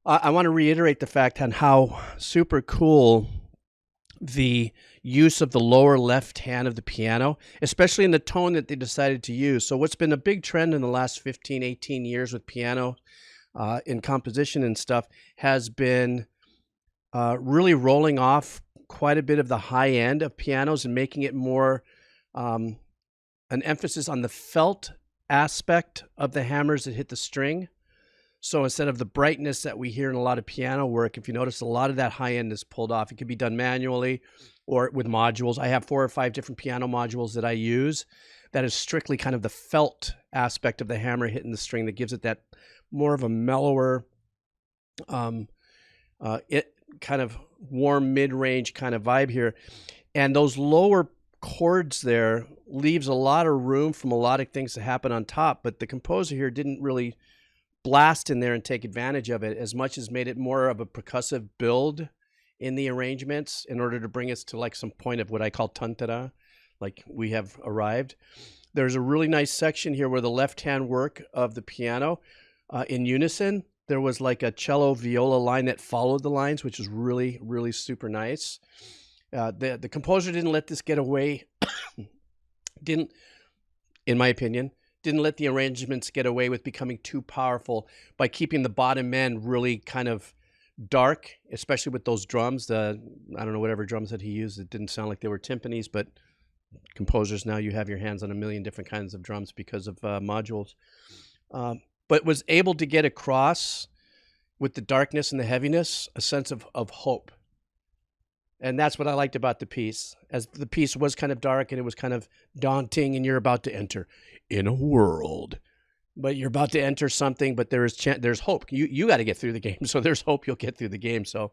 I want to reiterate the fact on how super cool the use of the lower left hand of the piano, especially in the tone that they decided to use. So what's been a big trend in the last 15, 18 years with piano in composition and stuff has been really rolling off quite a bit of the high end of pianos and making it more an emphasis on the felt aspect of the hammers that hit the string. So instead of the brightness that we hear in a lot of piano work, if you notice, a lot of that high end is pulled off. It can be done manually or with modules. I have 4 or 5 different piano modules that I use that is strictly kind of the felt aspect of the hammer hitting the string that gives it that more of a mellower, it kind of warm mid-range kind of vibe here. And those lower chords there leaves a lot of room from a lot of things to happen on top, but the composer here didn't really blast in there and take advantage of it as much as made it more of a percussive build in the arrangements in order to bring us to like some point of what I call tantara, like we have arrived. There's a really nice section here where the left hand work of the piano in unison, there was like a cello viola line that followed the lines, which is really, really super nice. The composer didn't let this get away, in my opinion, didn't let the arrangements get away with becoming too powerful by keeping the bottom end really kind of dark, especially with those drums. I don't know, whatever drums that he used, it didn't sound like they were timpanis, but composers now, you have your hands on a million different kinds of drums because of modules. But was able to get across with the darkness and the heaviness a sense of hope. And that's what I liked about the piece, as the piece was kind of dark and it was kind of daunting, and you're about to enter in a world, but you're about to enter something, but there's hope. You got to get through the game. So there's hope you'll get through the game. So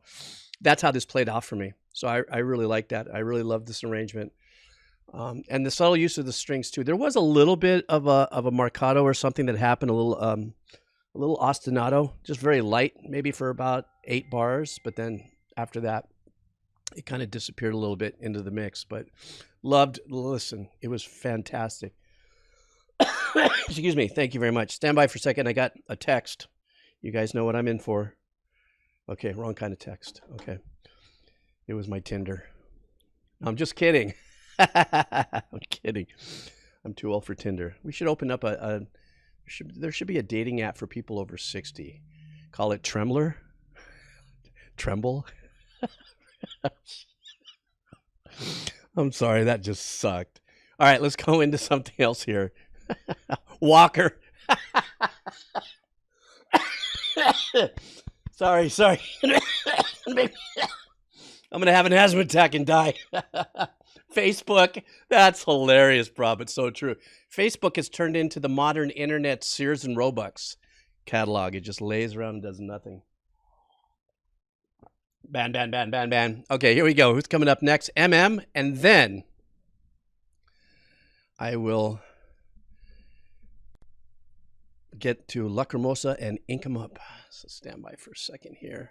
that's how this played out for me. So I really like that. I really love this arrangement. And the subtle use of the strings too. There was a little bit of a marcato or something that happened, a little ostinato, just very light, maybe for about 8 bars. But then after that, it kind of disappeared a little bit into the mix, but listen, it was fantastic. Excuse me. Thank you very much. Stand by for a second. I got a text. You guys know what I'm in for. Okay, wrong kind of text. Okay. It was my Tinder. I'm just kidding. I'm kidding. I'm too old for Tinder. We should open up there should be a dating app for people over 60. Call it Trembler. Tremble. I'm sorry, that just sucked. All right, let's go into something else here. Walker. Sorry. I'm going to have an asthma attack and die. Facebook. That's hilarious, bro. It's so true. Facebook has turned into the modern internet Sears and Roebuck's catalog. It just lays around and does nothing. Ban. Okay, here we go. Who's coming up next? MM, and then I will get to Lacrimosa and ink 'em up. So stand by for a second here.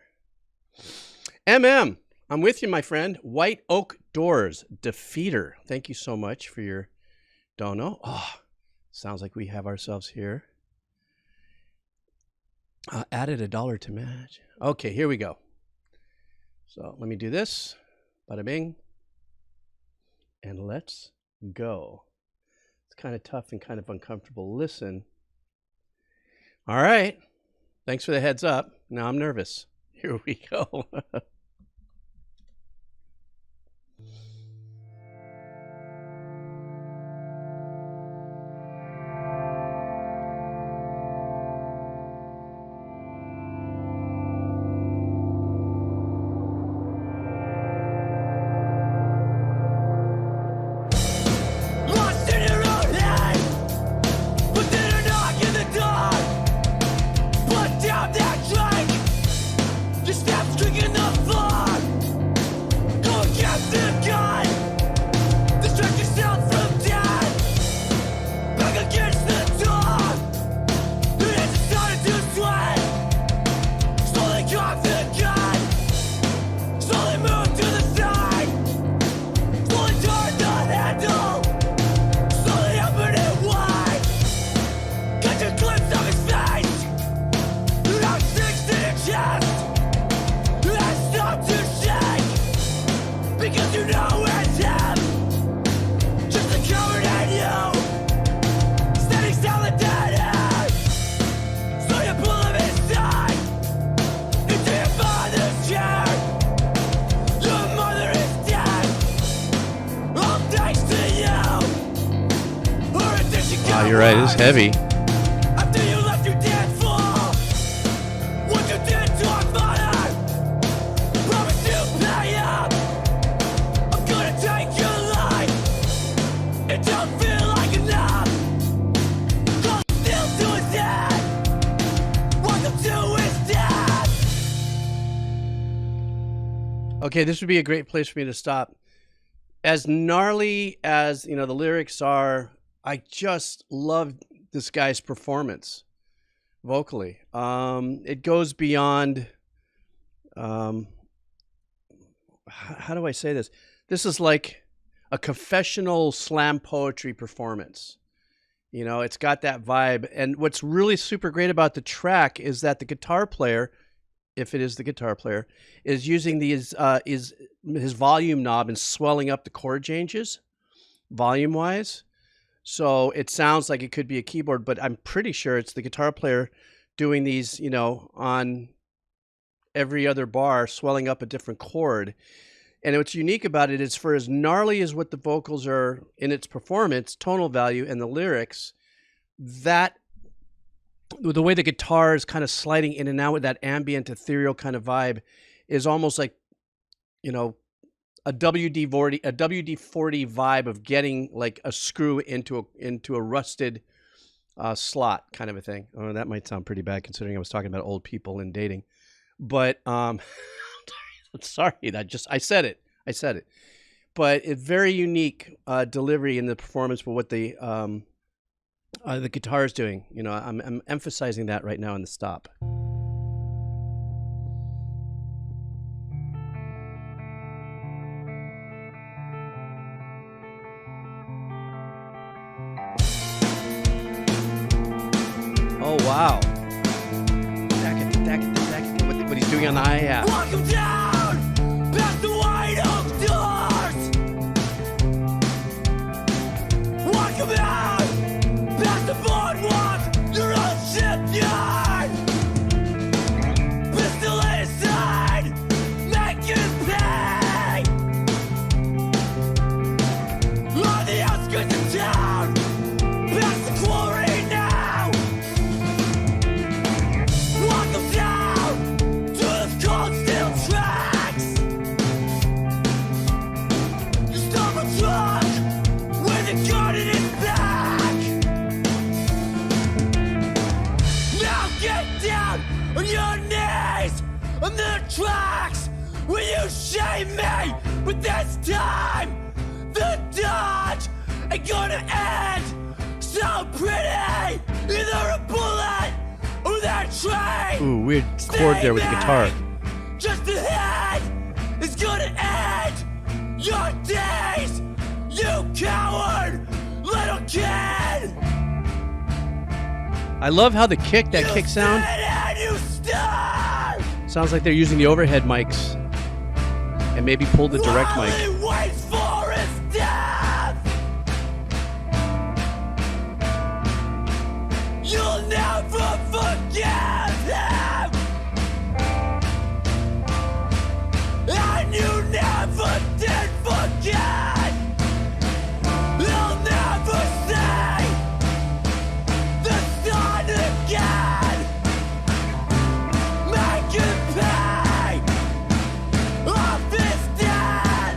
MM, I'm with you, my friend. White Oak Doors, Defeater. Thank you so much for your dono. Oh, sounds like we have ourselves here. Added $1 to match. Okay, here we go. So let me do this. Bada bing. And let's go. It's kind of tough and kind of uncomfortable. Listen. All right. Thanks for the heads up. Now I'm nervous. Here we go. Oh, you're right. It's heavy. After you left your dance floor, what you did to our mother, promise to pay up. I'm gonna take your life. It don't feel like enough. Cause still to his death. Welcome to his death. Okay, this would be a great place for me to stop. As gnarly as, the lyrics are, I just love this guy's performance vocally. It goes beyond, how do I say this? This is like a confessional slam poetry performance. It's got that vibe. And what's really super great about the track is that the guitar player, if it is the guitar player, is using his volume knob and swelling up the chord changes volume-wise. So it sounds like it could be a keyboard, but I'm pretty sure it's the guitar player doing these, on every other bar, swelling up a different chord. And what's unique about it is, for as gnarly as what the vocals are in its performance, tonal value, and the lyrics, that the way the guitar is kind of sliding in and out with that ambient, ethereal kind of vibe is almost like, a WD-40 vibe of getting like a screw into a rusted slot kind of a thing. Oh, that might sound pretty bad considering I was talking about old people and dating. But sorry, I said it. But it's very unique delivery in the performance for what the guitar is doing. I'm emphasizing that right now in the stop. Oh wow! What he's doing on the hi-hat. Welcome down, past the white oak doors. Welcome out, past the boardwalk, your old shipyard. Pistol aside, make it pay. On the outskirts of town, past the quarry now. Welcome down to the cold steel tracks. You stop a truck with a gun in its back. Now get down on your knees on the tracks. Will you shame me? But this time the dodge ain't gonna end so pretty. Either a bullet or that train. Ooh, weird chord there with the guitar. Just ahead is gonna end your days, you coward little kid. I love how the kick sound And you starve. sounds like they're using the overhead mics and maybe pulled the direct While mic. he waits for his death. You'll never forgive him. And you never did forget. You'll never see the sun again. Make him pay off his debt.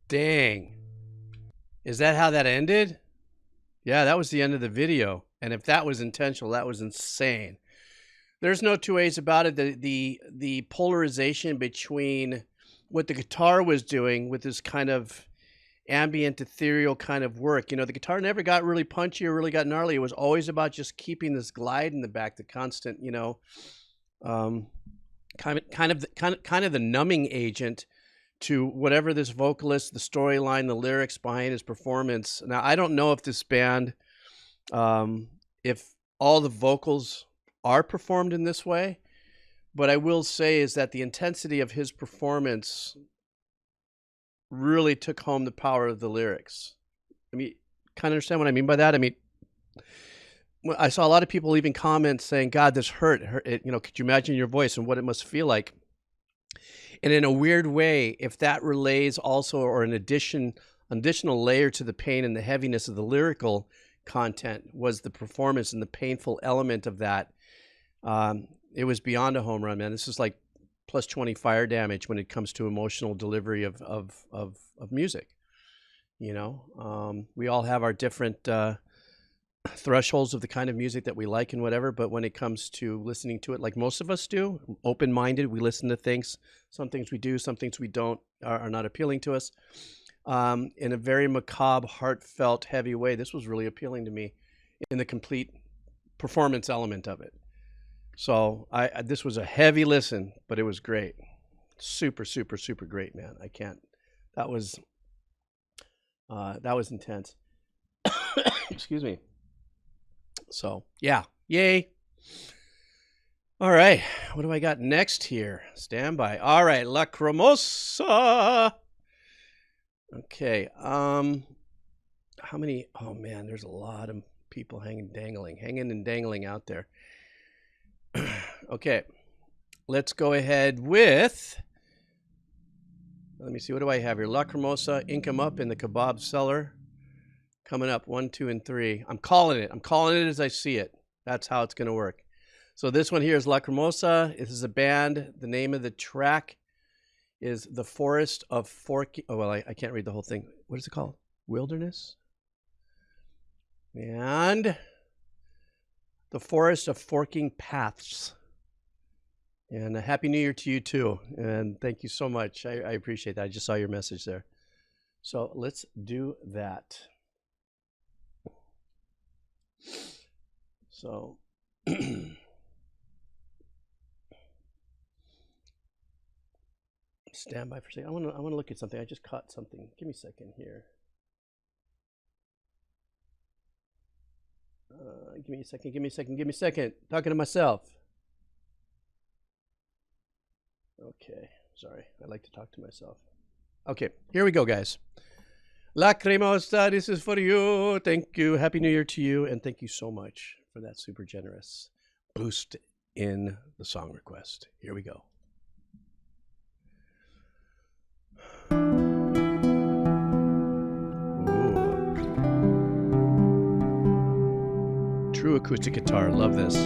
Dang. Is that how that ended? Yeah, that was the end of the video. And if that was intentional, that was insane. There's no two ways about it. The polarization between what the guitar was doing with this kind of ambient, ethereal kind of work. You know, the guitar never got really punchy or really got gnarly. It was always about just keeping this glide in the back, the constant, you know, kind of the numbing agent to whatever this vocalist, the storyline, the lyrics behind his performance. Now, I don't know if this band, if all the vocals are performed in this way, but I will say is that the intensity of his performance really took home the power of the lyrics. I mean, kind of understand what I mean by that? I mean, I saw a lot of people leaving comments saying, God, this hurt. You know, could you imagine your voice and what it must feel like? And in a weird way, if that relays also or an additional layer to the pain and the heaviness of the lyrical content was the performance and the painful element of that, it was beyond a home run, man. This is like plus 20 fire damage when it comes to emotional delivery of music. You know, we all have our different thresholds of the kind of music that we like and whatever, but when it comes to listening to it, like most of us do, open-minded, we listen to things. Some things we do, some things we don't, are not appealing to us. In a very macabre, heartfelt, heavy way, this was really appealing to me in the complete performance element of it. So this was a heavy listen, but it was great. Super, super, super great, man. I can't. That was intense. Excuse me. So yeah, yay. All right, what do I got next here? Stand by. All right, Lacrimosa. Okay, how many? Oh man, there's a lot of people hanging and dangling out there. Okay, let's go ahead with, let me see, what do I have here? Lacrimosa, Ink 'em Up in the Kebab Cellar. Coming up, 1, 2, and 3. I'm calling it. I'm calling it as I see it. That's how it's going to work. So this one here is Lacrimosa. This is a band. The name of the track is The Forest of Forking. Oh, well, I can't read the whole thing. What is it called? Wilderness? And The Forest of Forking Paths. And a Happy New Year to you, too. And thank you so much. I appreciate that. I just saw your message there. So let's do that. So stand by for a second. I want to look at something. I just caught something. Give me a second here. Give me a second. Talking to myself. Okay, sorry. I like to talk to myself. Okay, here we go, guys. Lacrimosa, this is for you. Thank you. Happy New Year to you. And thank you so much for that super generous boost in the song request. Here we go. Ooh. True acoustic guitar. Love this.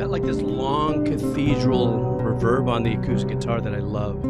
Like this long cathedral reverb on the acoustic guitar that I love.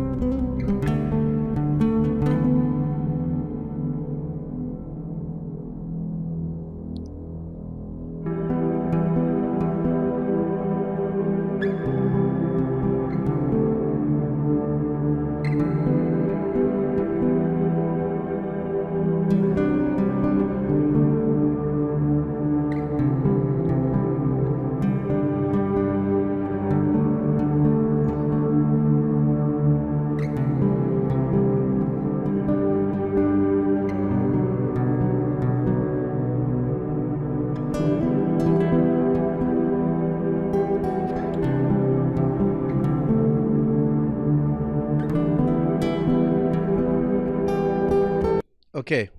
Okay,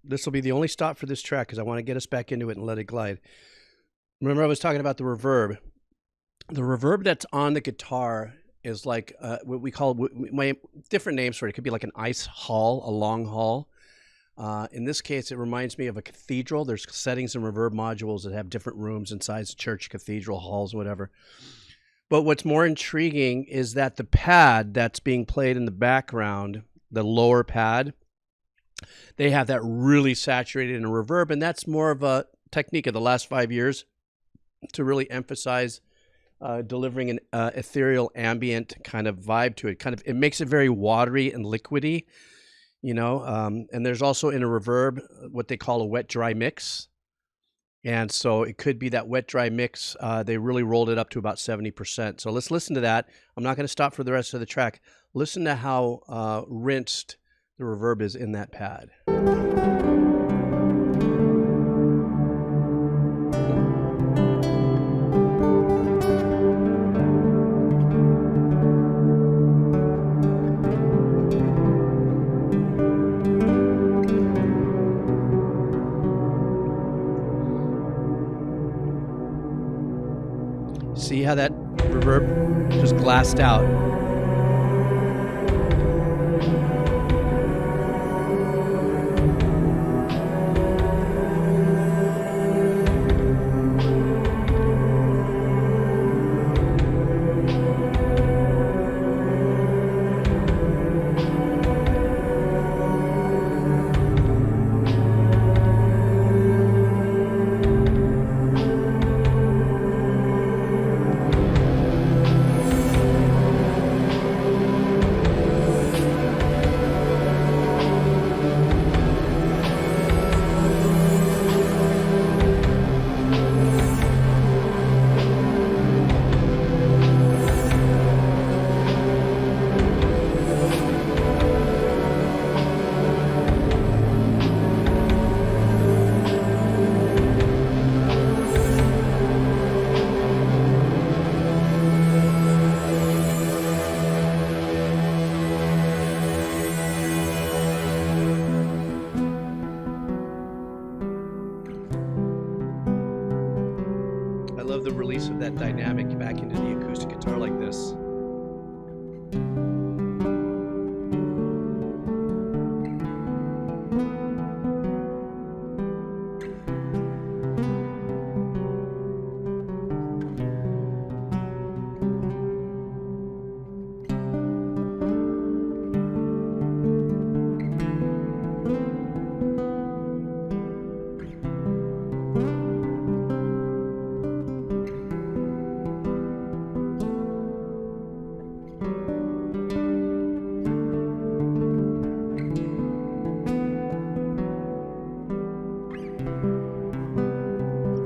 this will be the only stop for this track because I want to get us back into it and let it glide. Remember, I was talking about the reverb. The reverb that's on the guitar is like what we call different names for it. It could be like an ice hall, a long hall. In this case, it reminds me of a cathedral. There's settings and reverb modules that have different rooms inside the church, cathedral, halls, whatever. But what's more intriguing is that the pad that's being played in the background, the lower pad, they have that really saturated in a reverb, and that's more of a technique of the last 5 years to really emphasize delivering an ethereal ambient kind of vibe to it. It makes it very watery and liquidy, and there's also in a reverb what they call a wet dry mix. And so it could be that wet dry mix. They really rolled it up to about 70%. So let's listen to that. I'm not going to stop for the rest of the track. Listen to how rinsed the reverb is in that pad. See how that reverb just glassed out? I love the release of that dynamic back into the acoustic guitar like this.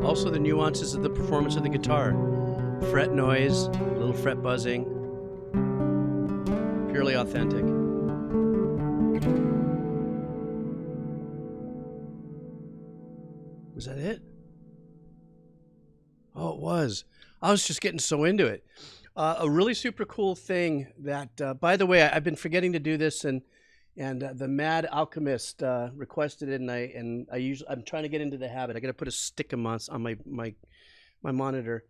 Also the nuances of the performance of the guitar. Fret noise, a little fret buzzing. Purely authentic. Was that it? Oh, it was. I was just getting so into it. A really super cool thing that, by the way, I've been forgetting to do this, and the Mad Alchemist requested it, and I'm trying to get into the habit. I got to put a stick on my monitor.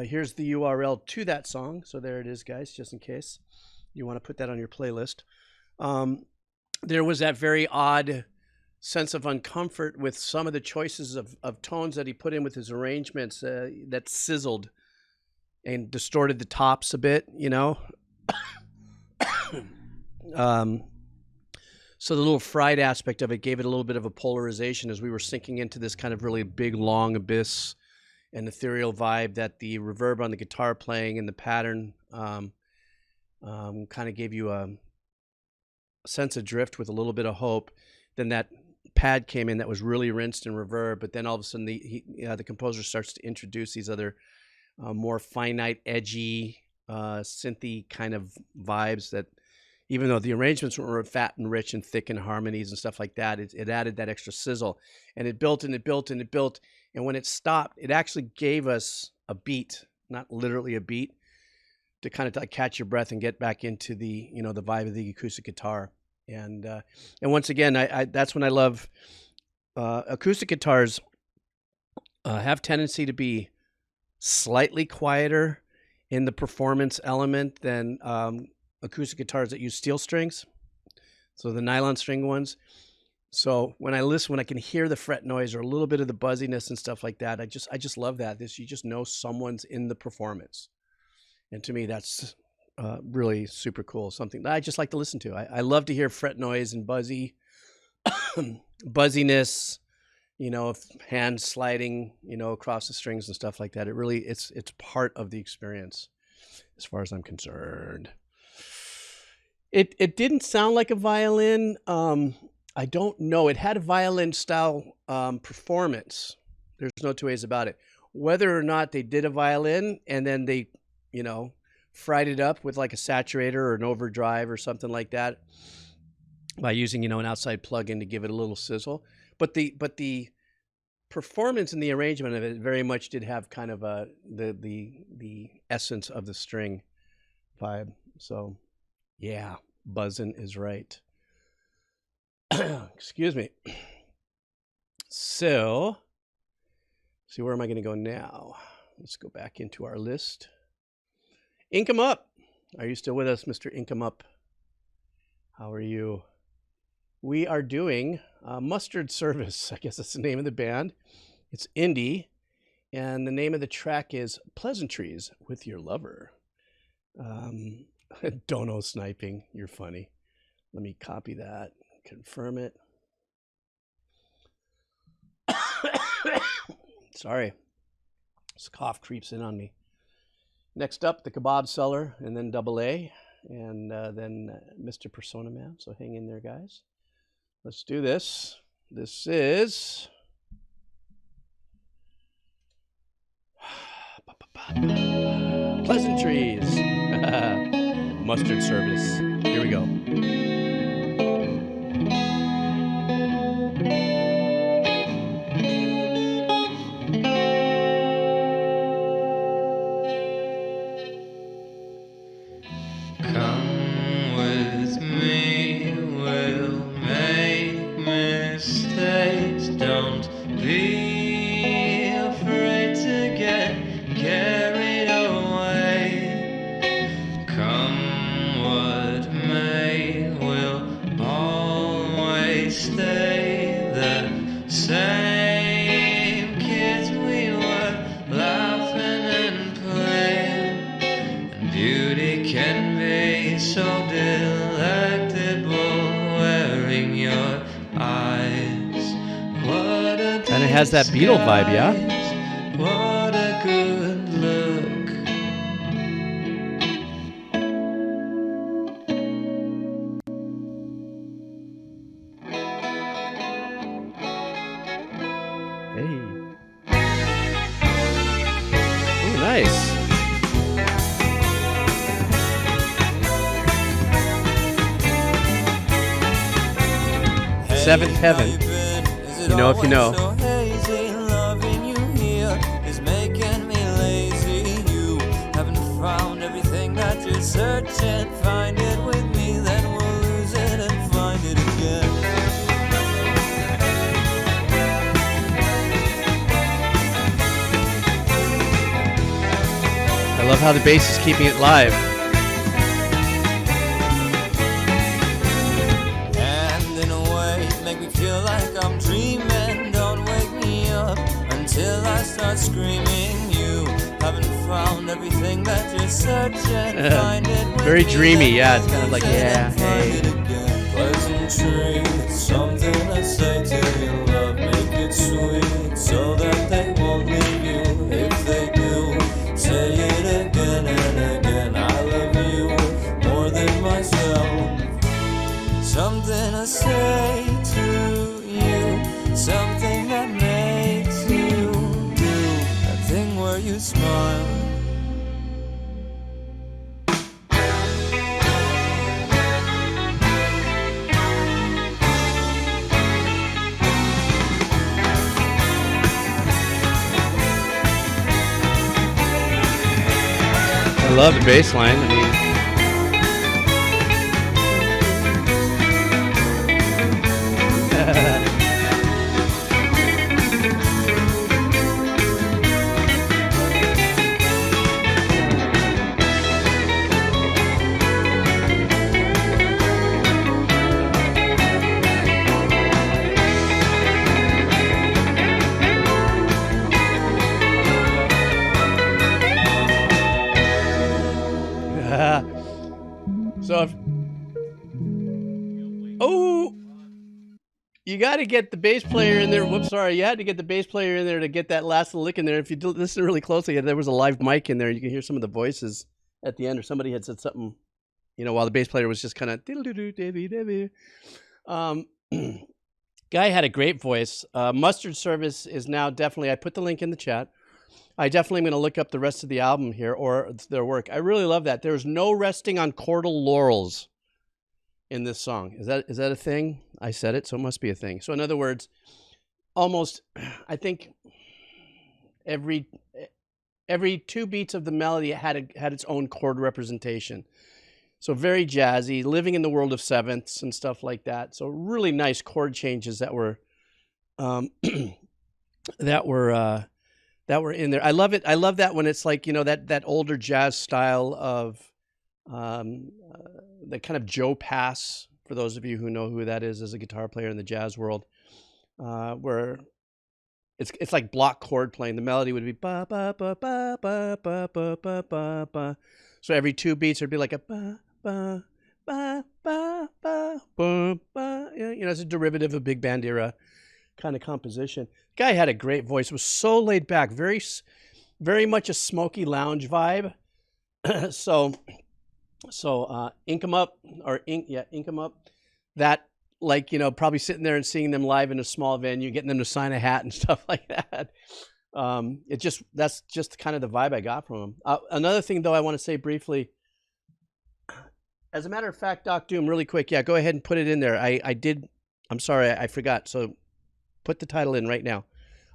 Here's the URL to that song, so there it is, guys, just in case you want to put that on your playlist. There was that very odd sense of uncomfort with some of the choices of tones that he put in with his arrangements that sizzled and distorted the tops a bit, So the little fried aspect of it gave it a little bit of a polarization as we were sinking into this kind of really big, long abyss and ethereal vibe that the reverb on the guitar playing and the pattern kind of gave you a sense of drift with a little bit of hope. Then that pad came in that was really rinsed in reverb, but then all of a sudden the composer starts to introduce these other more finite, edgy, synthy kind of vibes that, even though the arrangements were fat and rich and thick and harmonies and stuff like that, it added that extra sizzle. And it built and it built and it built. And when it stopped, it actually gave us a beat, not literally a beat, to kind of catch your breath and get back into the, the vibe of the acoustic guitar. And once again, I that's when I love acoustic guitars. Have tendency to be slightly quieter in the performance element than acoustic guitars that use steel strings. So the nylon string ones. So when I listen, when I can hear the fret noise or a little bit of the buzziness and stuff like that, I just love that. This, you just know someone's in the performance, and to me that's really super cool. Something that I just like to listen to. I love to hear fret noise and buzziness. You know, if hand sliding, you know, across the strings and stuff like that. It really, it's part of the experience, as far as I'm concerned. It didn't sound like a violin. I don't know. It had a violin style performance. There's no two ways about it. Whether or not they did a violin and then they, you know, fried it up with like a saturator or an overdrive or something like that by using, you know, an outside plug-in to give it a little sizzle. But the performance and the arrangement of it very much did have kind of the essence of the string vibe. So yeah, buzzin' is right. Excuse me. So, see, where am I going to go now? Let's go back into our list. Ink 'em Up. Are you still with us, Mr. Ink 'em Up? How are you? We are doing Mustard Service. I guess that's the name of the band. It's indie, and the name of the track is Pleasantries with Your Lover. Dono sniping. You're funny. Let me copy that. Confirm it. Sorry. This cough creeps in on me. Next up, the Kebab Seller, and then Double A, and then Mr. Persona Man. So hang in there, guys. Let's do this. This is Pleasantries. Mustard Service. Here we go. Come with me, we'll make mistakes. Don't be afraid to get carried away. Come what may, we'll always stay the same kids we were, laughing and playing. And beauty can be so delectable wearing your eyes. What a And it has that Beatle vibe, yeah? disguise. What a good look. Hey. Oh, nice. Seventh Heaven. You know if you know. So hazy, loving you here is making me lazy. You haven't found everything that you're searching. Find it with me, then we'll lose it and find it again. I love how the bass is keeping it live. And in a way, make me feel like I'm dreaming. Don't wake me up until I start screaming. You haven't found everything that you're searching. Find it with Very me, dreamy, then yeah, it's we'll kind of like, lose it yeah, and find hey. it again. Pleasantry, it's something to say to your love. Make it sweet so that they won't leave you. If they do, say it again and again. I love you more than myself. Something to say to you, something that makes you do that thing where you smile. I love the bass line. I mean, So if you got to get the bass player in there. Whoops, sorry. You had to get the bass player in there to get that last little lick in there. If you listen really closely, there was a live mic in there. You can hear some of the voices at the end, or somebody had said something, while the bass player was just kind of guy had a great voice. Mustard Service is now definitely, I put the link in the chat. I definitely am going to look up the rest of the album here, or their work. I really love that. There's no resting on chordal laurels in this song. Is that a thing? I said it, so it must be a thing. So in other words, almost, I think every 2 beats of the melody had its own chord representation. So very jazzy, living in the world of sevenths and stuff like that. So really nice chord changes that were that were in there. I love it. I love that when it's like, that older jazz style of the kind of Joe Pass, for those of you who know who that is as a guitar player in the jazz world, where it's like block chord playing. The melody would be ba ba ba ba ba ba ba ba ba ba. So every 2 beats there'd be like a ba ba ba ba ba ba ba. It's a derivative of big band era kind of composition. Guy had a great voice. It was so laid back, very, very much a smoky lounge vibe. so Ink 'em Up, Ink 'em Up. That, like, probably sitting there and seeing them live in a small venue, getting them to sign a hat and stuff like that. That's just kind of the vibe I got from them. Another thing, though, I want to say briefly. As a matter of fact, Doc Doom, really quick, go ahead and put it in there. I did. I'm sorry, I forgot. So put the title in right now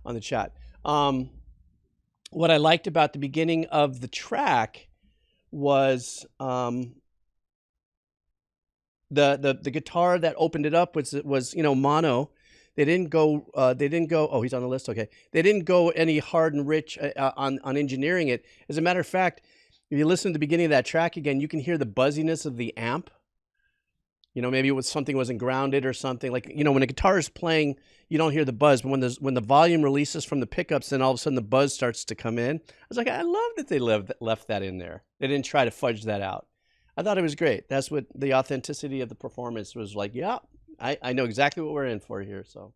on the chat. What I liked about the beginning of the track was the guitar that opened it up was mono. They didn't go. Oh, he's on the list. Okay, they didn't go any hard and rich on engineering it. As a matter of fact, if you listen to the beginning of that track again, you can hear the buzziness of the amp. Maybe it was something wasn't grounded or something. Like, when a guitar is playing, you don't hear the buzz. But when the volume releases from the pickups, then all of a sudden the buzz starts to come in. I was like, I love that they left that in there. They didn't try to fudge that out. I thought it was great. That's what the authenticity of the performance was like. Yeah, I know exactly what we're in for here. So